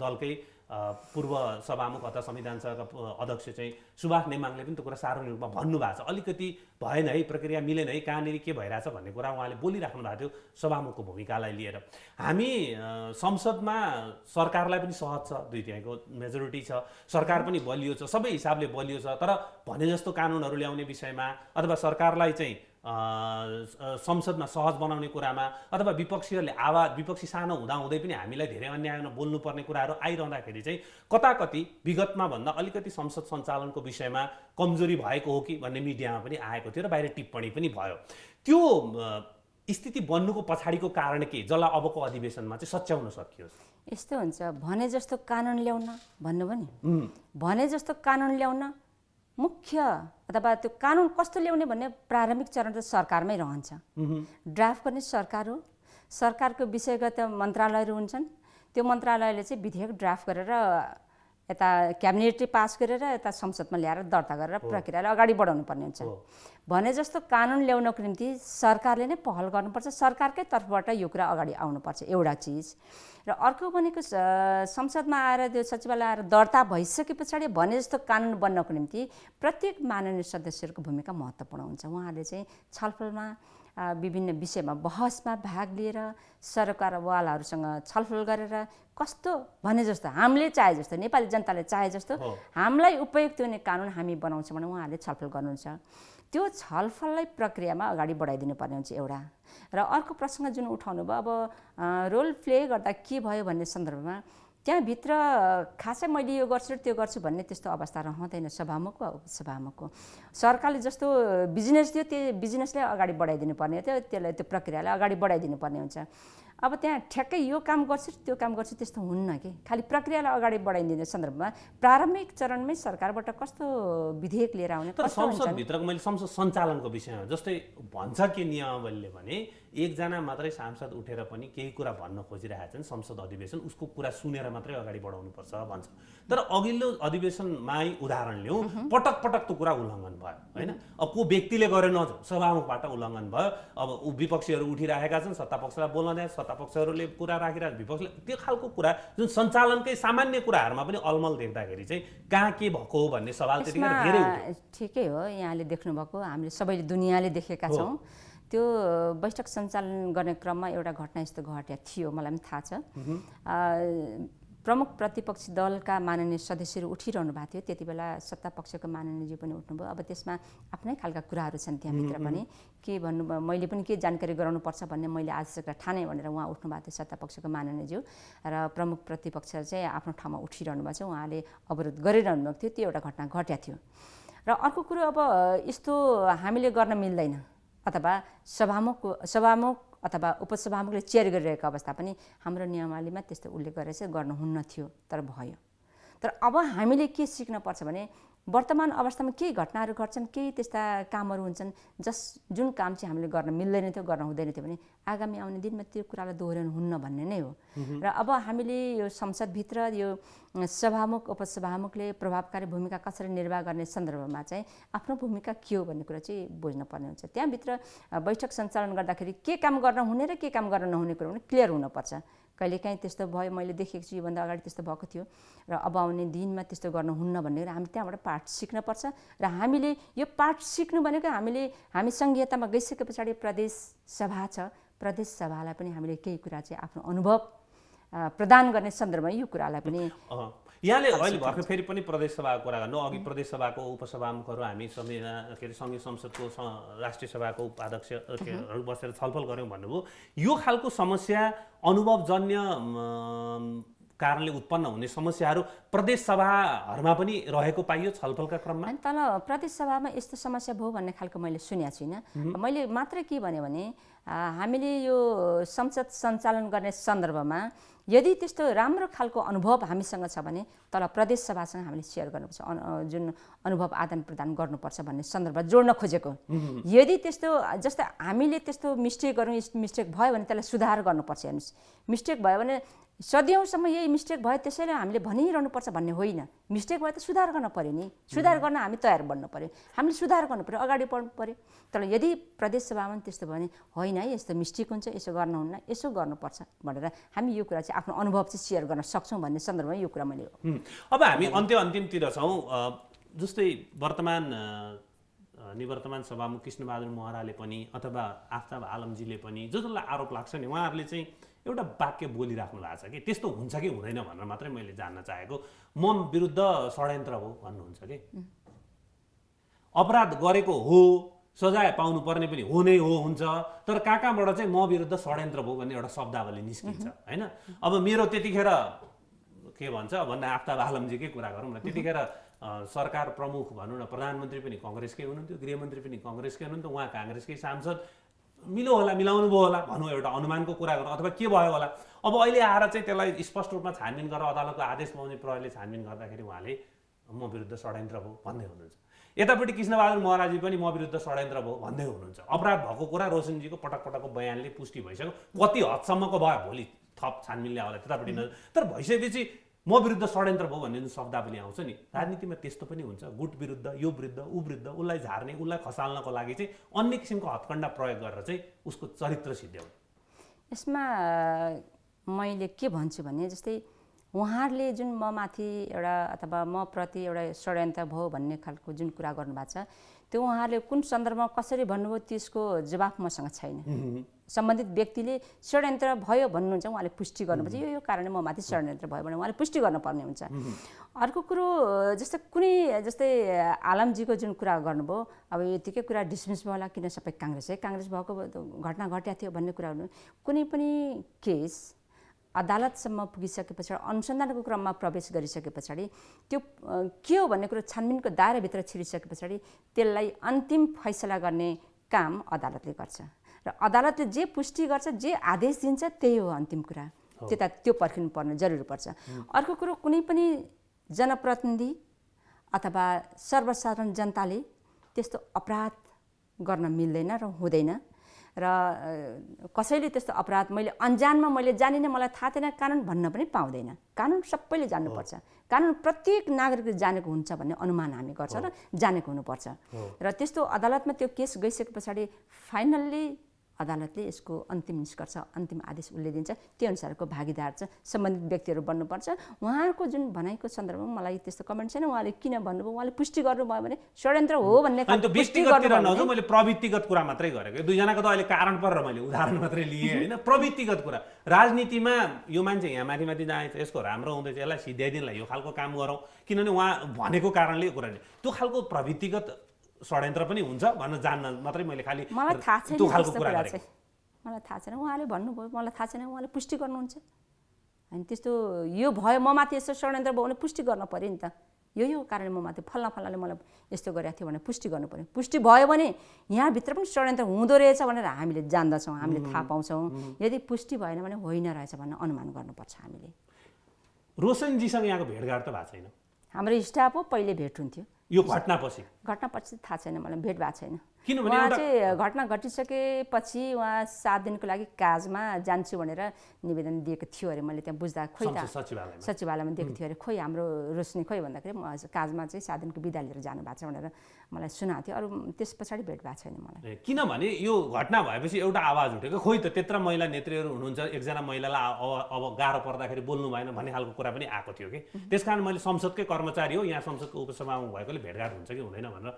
दलकै पूर्व सभामुख अथवा संविधान सभाका अध्यक्ष चाहिँ सुभाष नेमाङले पनि त्यो कुरा सार्वजनिक रूपमा भन्नुभएको छ, अलिकति भएन है, प्रक्रिया मिलेन है, कहाँनिर के भइरहेछ भन्ने कुरा उहाँले बोलिराख्नु भएको थियो सभामुखको भूमिकालाई लिएर। हामी संसदमा सरकारलाई पनि सहज छ, 2/3को मेजोरिटी छ, सरकार पनि बलियो छ, सबै हिसाबले बलियो छ। तर भने जस्तो कानुनहरू ल्याउने विषयमा अथवा सरकारलाई चाहिँ संसदमा सहज बनाउने कुरामा अथवा विपक्षी सानो हुँदाहुँदै पनि हामीलाई धेरै अन्यायमा बोल्नुपर्ने कुराहरू आइरहँदाखेरि चाहिँ कताकति विगतमा भन्दा अलिकति संसद सञ्चालनको विषयमा कमजोरी भएको हो कि भन्ने मिडियामा पनि आएको थियो र बाहिर टिप्पणी पनि भयो। त्यो स्थिति बन्नुको पछाडिको कारण के, जसलाई अबको अधिवेशनमा चाहिँ सच्याउन सकियोस्? यस्तो हुन्छ, भने जस्तो कानुन ल्याउन भन्नु पनि, भने जस्तो कानुन ल्याउन मुख्य अथवा त्यो कानुन कस्तो ल्याउने भन्ने प्रारम्भिक चरण त सरकारमै रहन्छ। ड्राफ्ट गर्ने सरकार हो, सरकारको विषयगत मन्त्रालयहरू हुन्छन्, त्यो मन्त्रालयले चाहिँ विधेयक ड्राफ्ट गरेर यता क्याबिनेटले पास गरेर यता संसदमा ल्याएर दर्ता गरेर प्रक्रियालाई अगाडि बढाउनु पर्ने हुन्छ। भने जस्तो कानुन ल्याउनको निम्ति सरकारले नै पहल गर्नुपर्छ, सरकारकै तर्फबाट यो कुरा अगाडि आउनुपर्छ, एउटा चिज। र अर्को भनेको संसदमा आएर त्यो सचिवालय आएर दर्ता भइसके पछाडि भने जस्तो कानुन बन्नको निम्ति प्रत्येक माननीय सदस्यहरूको भूमिका महत्त्वपूर्ण हुन्छ। उहाँहरूले चाहिँ छलफलमा विभिन्न विषयमा बहसमा भाग लिएर सरकारवालाहरूसँग छलफल गरेर कस्तो भने जस्तो हामीले चाहे जस्तो, नेपाली जनताले चाहे जस्तो हामीलाई उपयुक्त हुने कानुन हामी बनाउँछौँ भने उहाँहरूले छलफल गर्नुहुन्छ। त्यो छलफललाई प्रक्रियामा अगाडि बढाइदिनु पर्ने हुन्छ एउटा। र अर्को प्रसङ्ग जुन उठाउनु भयो, अब रोल प्ले गर्दा के भयो भन्ने सन्दर्भमा त्यहाँभित्र खासै मैले यो गर्छु त्यो गर्छु भन्ने त्यस्तो अवस्था रहँदैन सभामुख वा उपसभामुखको। सरकारले जस्तो बिजनेस दियो त्यो बिजनेसले अगाडि बढाइदिनु पर्ने थियो, त्यसलाई त्यो प्रक्रियालाई अगाडि बढाइदिनु पर्ने हुन्छ। अब त्यहाँ ठ्याक्कै यो काम गर्छु त्यो काम गर्छु त्यस्तो हुन्न कि, खालि प्रक्रियालाई अगाडि बढाइदिने सन्दर्भमा प्रारम्भिक चरणमै सरकारबाट कस्तो विधेयक लिएर आउने। तर संसदभित्रको मैले संसद सञ्चालनको विषयमा जस्तै भन्छ कि नियमावलीले भने एकजना मात्रै सांसद उठेर पनि केही कुरा भन्न खोजिरहेका छन्, संसद अधिवेशन उसको कुरा सुनेर मात्रै अगाडि बढाउनुपर्छ भन्छ। तर अघिल्लो अधिवेशनमै उदाहरण लिउँ, पटक पटक त्यो कुरा उल्लङ्घन भयो होइन। अब को व्यक्तिले गरे नजाउँ, सभामुखबाट उल्लङ्घन भयो। अब विपक्षीहरू उठिरहेका छन्, सत्तापक्षलाई बोल्न दिए, सत्तापक्षहरूले कुरा राखिरहेको विपक्षले, त्यो खालको कुरा जुन सञ्चालनकै सामान्य कुराहरूमा पनि अलमल देख्दाखेरि चाहिँ कहाँ के भएको हो भन्ने सवाल त्यतिखेर धेरै उठ्यो। ठिकै हो, यहाँले देख्नुभएको हामीले सबैले दुनियाँले देखेका छौँ। त्यो बैठक सञ्चालन गर्ने क्रममा एउटा घटना यस्तो घटेको थियो, मलाई पनि थाहा छ। प्रमुख प्रतिपक्षी दलका माननीय सदस्यहरू उठिरहनु भएको थियो, त्यति बेला सत्तापक्षको माननीयज्यू पनि उठ्नुभयो। अब त्यसमा आफ्नै खालका कुराहरू छन् त्यहाँभित्र पनि, के भन्नुभयो मैले पनि के जानकारी गराउनुपर्छ भन्ने मैले आवश्यकता ठाने भनेर उहाँ उठ्नु भएको थियो सत्तापक्षको माननीयज्यू। र प्रमुख प्रतिपक्ष चाहिँ आफ्नो ठाउँमा उठिरहनु भएको छ, उहाँले अवरोध गरिरहनु भएको थियो, त्यो एउटा घटना घटेको थियो। र अर्को कुरो, अब यस्तो हामीले गर्न मिल्दैन अथवा सभामुख अथवा उपसभामुखले चेयर गरिरहेको अवस्था पनि हाम्रो नियमावलीमा त्यस्तो उल्लेख गरेर चाहिँ गर्नुहुन्न थियो, तर भयो। तर अब हामीले के सिक्नुपर्छ भने वर्तमान अवस्थामा केही घटनाहरू घट्छन्, केही त्यस्ता कामहरू हुन्छन् जुन काम चाहिँ हामीले गर्न मिल्दैन थियो, गर्न हुँदैन थियो भने आगामी आउने दिनमा त्यो कुरालाई दोहोऱ्याउनु हुन्न भन्ने नै हो। र अब हामीले यो संसदभित्र यो सभामुख उपसभामुखले प्रभावकारी भूमिका कसरी निर्वाह गर्ने सन्दर्भमा चाहिँ आफ्नो भूमिका के हो भन्ने कुरा चाहिँ बुझ्नुपर्ने हुन्छ। त्यहाँभित्र बैठक सञ्चालन गर्दाखेरि के काम गर्न हुने र के काम गर्न नहुने कुरा पनि क्लियर हुनुपर्छ। कहिलेकाहीँ त्यस्तो भयो, मैले देखेको छु योभन्दा अगाडि त्यस्तो भएको थियो, र अब आउने दिनमा त्यस्तो गर्नुहुन्न भन्ने कुरा हामी त्यहाँबाट पाठ सिक्नुपर्छ। र हामीले यो पाठ सिक्नु भनेको हामी सङ्घीयतामा गइसके पछाडि प्रदेश सभा छ, प्रदेश सभालाई पनि हामीले केही कुरा चाहिँ आफ्नो अनुभव प्रदान गर्ने सन्दर्भमा यो कुरालाई पनि यहाँले अहिले भर्खर फेरि पनि प्रदेश सभाको कुरा गर्नु, अघि प्रदेश सभाको उपसभामुखहरू हामी सङ्घीय संसदको राष्ट्रिय सभाको उपाध्यक्षहरू बसेर छलफल गऱ्यौँ भन्नुभयो। यो खालको समस्या अनुभवजन्य कारणले उत्पन्न हुने समस्याहरू प्रदेश सभाहरूमा पनि रहेको पाइयो छलफलका क्रममा? तल प्रदेश सभामा यस्तो समस्या भयो भन्ने खालको मैले सुनेको छुइनँ। मैले मात्र के भने हामीले यो संसद सञ्चालन गर्ने सन्दर्भमा यदि त्यस्तो राम्रो खालको अनुभव हामीसँग छ भने तल प्रदेश सभासँग हामीले सेयर गर्नुपर्छ, जुन अनुभव आदान प्रदान गर्नुपर्छ भन्ने सन्दर्भ जोड्न खोजेको। यदि त्यस्तो जस्तै हामीले त्यस्तो मिस्टेक गरौँ, मिस्टेक भयो भने त्यसलाई सुधार गर्नुपर्छ। हेर्नुहोस्, मिस्टेक भयो भने सदियौँसम्म यही मिस्टेक भयो त्यसैले हामीले भनिरहनुपर्छ भन्ने होइन। मिस्टेक भयो त सुधार गर्न पऱ्यो नि, सुधार गर्न हामी तयार बन्नु पऱ्यो, हामीले सुधार गर्नु पऱ्यो, अगाडि बढ्नु पऱ्यो। तर यदि प्रदेश सभामा त्यस्तो भयो भने होइन है यस्तो मिस्टेक हुन्छ, यसो गर्नुहुन्न, यसो गर्नुपर्छ भनेर हामी यो कुरा चाहिँ आफ्नो अनुभव चाहिँ सेयर गर्न सक्छौँ भन्ने सन्दर्भमा यो कुरा मैले। अब हामी अन्तिमतिर छौँ। जस्तै निवर्तमान सभामुख कृष्णबहादुर महराले पनि अथवा आफ्ताब आलमजीले पनि जसलाई आरोप लाग्छ नि, उहाँहरूले चाहिँ एउटा वाक्य बोलिराख्नु भएको छ कि त्यस्तो हुन्छ कि हुँदैन भनेर मात्रै मैले जान्न चाहेको। म विरुद्ध षड्यन्त्र हो भन्नुहुन्छ कि अपराध गरेको हो, सजाय पाउनु पर्ने पनि हो नै हो हुन्छ, तर कहाँबाट चाहिँ म विरुद्ध षड्यन्त्र भयो भन्ने एउटा शब्दावली निस्किन्छ होइन। अब मेरो त्यतिखेर के भन्छ भन्दा आफ्ताब आलमजीकै कुरा गरौँ न, त्यतिखेर सरकार प्रमुख भनौँ न, प्रधानमन्त्री पनि कङ्ग्रेसकै हुनुहुन्थ्यो, गृहमन्त्री पनि कङ्ग्रेसकै हुनुहुन्थ्यो, उहाँ काङ्ग्रेसकै सांसद, मिलो होला, मिलाउनु भयो होला भनौँ, एउटा अनुमानको कुरा गरौँ, अथवा के भयो होला। अब अहिले आएर चाहिँ त्यसलाई स्पष्ट रूपमा छानबिन गरेर अदालतको आदेश पाउने प्रहरीले छानबिन गर्दाखेरि उहाँले म विरुद्ध षड्यन्त्र भयो भन्दै हुनुहुन्छ। यतापट्टि कृष्णबहादुर महराजी पनि म विरुद्ध षड्यन्त्र भयो भन्दै हुनुहुन्छ। अपराध भएको कुरा रोशनजीको पटक पटकको बयानले पुष्टि भइसक्यो। कति हदसम्मको भयो भोलि थप छानबिनले आउला त्यतापट्टि तर भइसकेपछि म विरुद्ध षड्यन्त्र भयो भन्ने जुन शब्दावली आउँछ नि, राजनीतिमा त्यस्तो पनि हुन्छ। गुट विरुद्ध, यो विरुद्ध, ऊ विरुद्ध, उसलाई झार्ने, उसलाई खसाल्नको लागि चाहिँ अन्य किसिमको हत्कण्डा प्रयोग गरेर चाहिँ उसको चरित्र सिद्ध्याउने। यसमा मैले के भन्छु भने जस्तै उहाँहरूले जुन म माथि एउटा अथवा म प्रति एउटा षड्यन्त्र भयो भन्ने खालको जुन कुरा गर्नुभएको छ, त्यो उहाँहरूले कुन सन्दर्भमा कसरी भन्नुभयो त्यसको जवाफ मसँग छैन। सम्बन्धित व्यक्तिले षड्यन्त्र भयो भन्नुहुन्छ, उहाँले पुष्टि गर्नुपर्छ, यो कारणले म माथि षड्यन्त्र भयो भने उहाँले पुष्टि गर्नुपर्ने हुन्छ। अर्को कुरो जस्तै आलमजीको जुन कुरा गर्नुभयो, अब यतिकै कुरा डिसमिस भयो होला, किन सबै काङ्ग्रेस भएको घटना घटेको थियो भन्ने कुरा गर्नु। कुनै पनि केस अदालतसम्म पुगिसके पछाडि, अनुसन्धानको क्रममा प्रवेश गरिसके पछाडि त्यो के हो भन्ने कुरो छानबिनको दायराभित्र छिरिसके पछाडि त्यसलाई अन्तिम फैसला गर्ने काम अदालतले गर्छ र अदालतले जे पुष्टि गर्छ, जे आदेश दिन्छ त्यही हो अन्तिम कुरा। त्यो पर्खिनु पर्ने जरुरी पर्छ। अर्को कुरो, कुनै पनि जनप्रतिनिधि अथवा सर्वसाधारण जनताले त्यस्तो अपराध गर्न मिल्दैन र हुँदैन र कसैले त्यस्तो अपराध मैले अन्जानमा मैले जानिनँ, मलाई थाहा थिएन कानुन भन्न पनि पाउँदैन। कानुन सबैले जान्नुपर्छ। कानुन प्रत्येक नागरिकले जानेको हुन्छ भन्ने अनुमान हामी गर्छ र जानेको हुनुपर्छ। र त्यस्तो अदालतमा त्यो केस गइसके पछाडि फाइनल्ली अदालतले यसको अन्तिम निष्कर्ष, अन्तिम आदेश उसले दिन्छ। त्यो अनुसारको भागीदार चाहिँ सम्बन्धित व्यक्तिहरू बन्नुपर्छ। उहाँहरूको जुन भनाइको सन्दर्भमा मलाई त्यस्तो कमेन्ट छैन। उहाँले किन भन्नुभयो, उहाँले पुष्टि गर्नुभयो भने षड्यन्त्र हो भन्ने खालको व्यक्तिगत नजाउँ, मैले प्रवृत्तिगत कुरा मात्रै गरेको। दुईजनाको त अहिले कारण परेर मैले उदाहरण मात्रै लिएँ होइन। प्रवृत्तिगत कुरा, राजनीतिमा यो मान्छे यहाँ माथि जान्छ, यसको राम्रो हुँदैछ, यसलाई सिध्याइदिनलाई यो खालको काम गरौँ, किनभने उहाँ भनेको कारणले यो कुरा नि त्यो खालको प्रवृत्तिगत षड्यन्त्र पनि हुन्छ भन्न जान्न मात्रै मैले खालि मलाई थाहा छैन त्यो खालको कुरा गरेँ। मलाई थाहा छैन, उहाँले भन्नुभयो, मलाई थाहा छैन, उहाँले पुष्टि गर्नुहुन्छ। अनि त्यस्तो यो भयो म माथि यस्तो षड्यन्त्र भयो भने पुष्टि गर्न पऱ्यो नि त। यो कारणले म माथि फल्नाले मलाई यस्तो गरेको थियो भने पुष्टि गर्नु पऱ्यो। पुष्टि भयो भने यहाँभित्र पनि षड्यन्त्र हुँदो रहेछ भनेर हामीले जान्दछौँ, हामीले थाहा पाउँछौँ। यदि पुष्टि भएन भने होइन रहेछ भन्ने अनुमान गर्नुपर्छ हामीले। रोशनजीसँग यहाँको भेटघाट त भएको छैन? हाम्रो स्टाफ हो, पहिले भेट हुन्थ्यो। यो घटनापछि थाहा छैन मलाई, भेट भएको छैन। किनभने उहाँ चाहिँ घटना घटिसकेपछि उहाँ 7 दिनको लागि काजमा जान्छु भनेर निवेदन दिएको थियो अरे। मैले त्यहाँ बुझ्दा खोइ त सचिवालयमा दिएको थियो अरे। खोइ हाम्रो रोशनी खोइ भन्दाखेरि म काजमा चाहिँ 7 दिनको बिदा लिएर जानु भएको छ भनेर मलाई सुनाएको थियो। अरू त्यस पछाडि भेट भएको छैन मलाई। किनभने यो घटना भएपछि एउटा आवाज उठेको, खोइ त त्यत्र महिला नेत्रीहरू हुनुहुन्छ, एकजना महिलालाई अब गाह्रो पर्दाखेरि बोल्नु भएन भन्ने खालको कुरा पनि आएको थियो कि। त्यसकारण मैले संसदकै कर्मचारी हो, यहाँ संसदको उपसभामुख भएकोले भेटघाट हुन्छ कि हुँदैन भनेर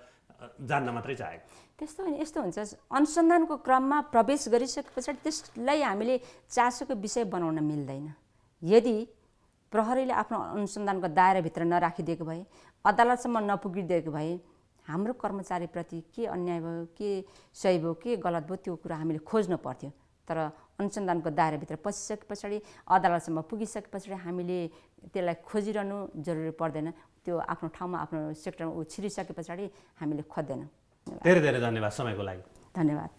जान्न मात्रै चाहेको। त्यस्तो होइन, यस्तो हुन्छ अनुसन्धानको क्रममा प्रवेश गरिसके पछाडि त्यसलाई हामीले चासोको विषय बनाउन मिल्दैन। यदि प्रहरीले आफ्नो अनुसन्धानको दायराभित्र नराखिदिएको भए, अदालतसम्म नपुगिदिएको भए, हाम्रो कर्मचारीप्रति के अन्याय भयो, के सही भयो, के गलत भयो, त्यो कुरा हामीले खोज्नु पर्थ्यो। तर अनुसन्धानको दायराभित्र पसिसके पछाडि, अदालतसम्म पुगिसके पछाडि हामीले त्यसलाई खोजिरहनु जरुरी पर्दैन। त्यो आफ्नो ठाउँमा, आफ्नो सेक्टरमा ऊ छिरिसके पछाडि हामीले खोज्दैनौँ। धेरै धेरै धन्यवाद समयको लागि। धन्यवाद।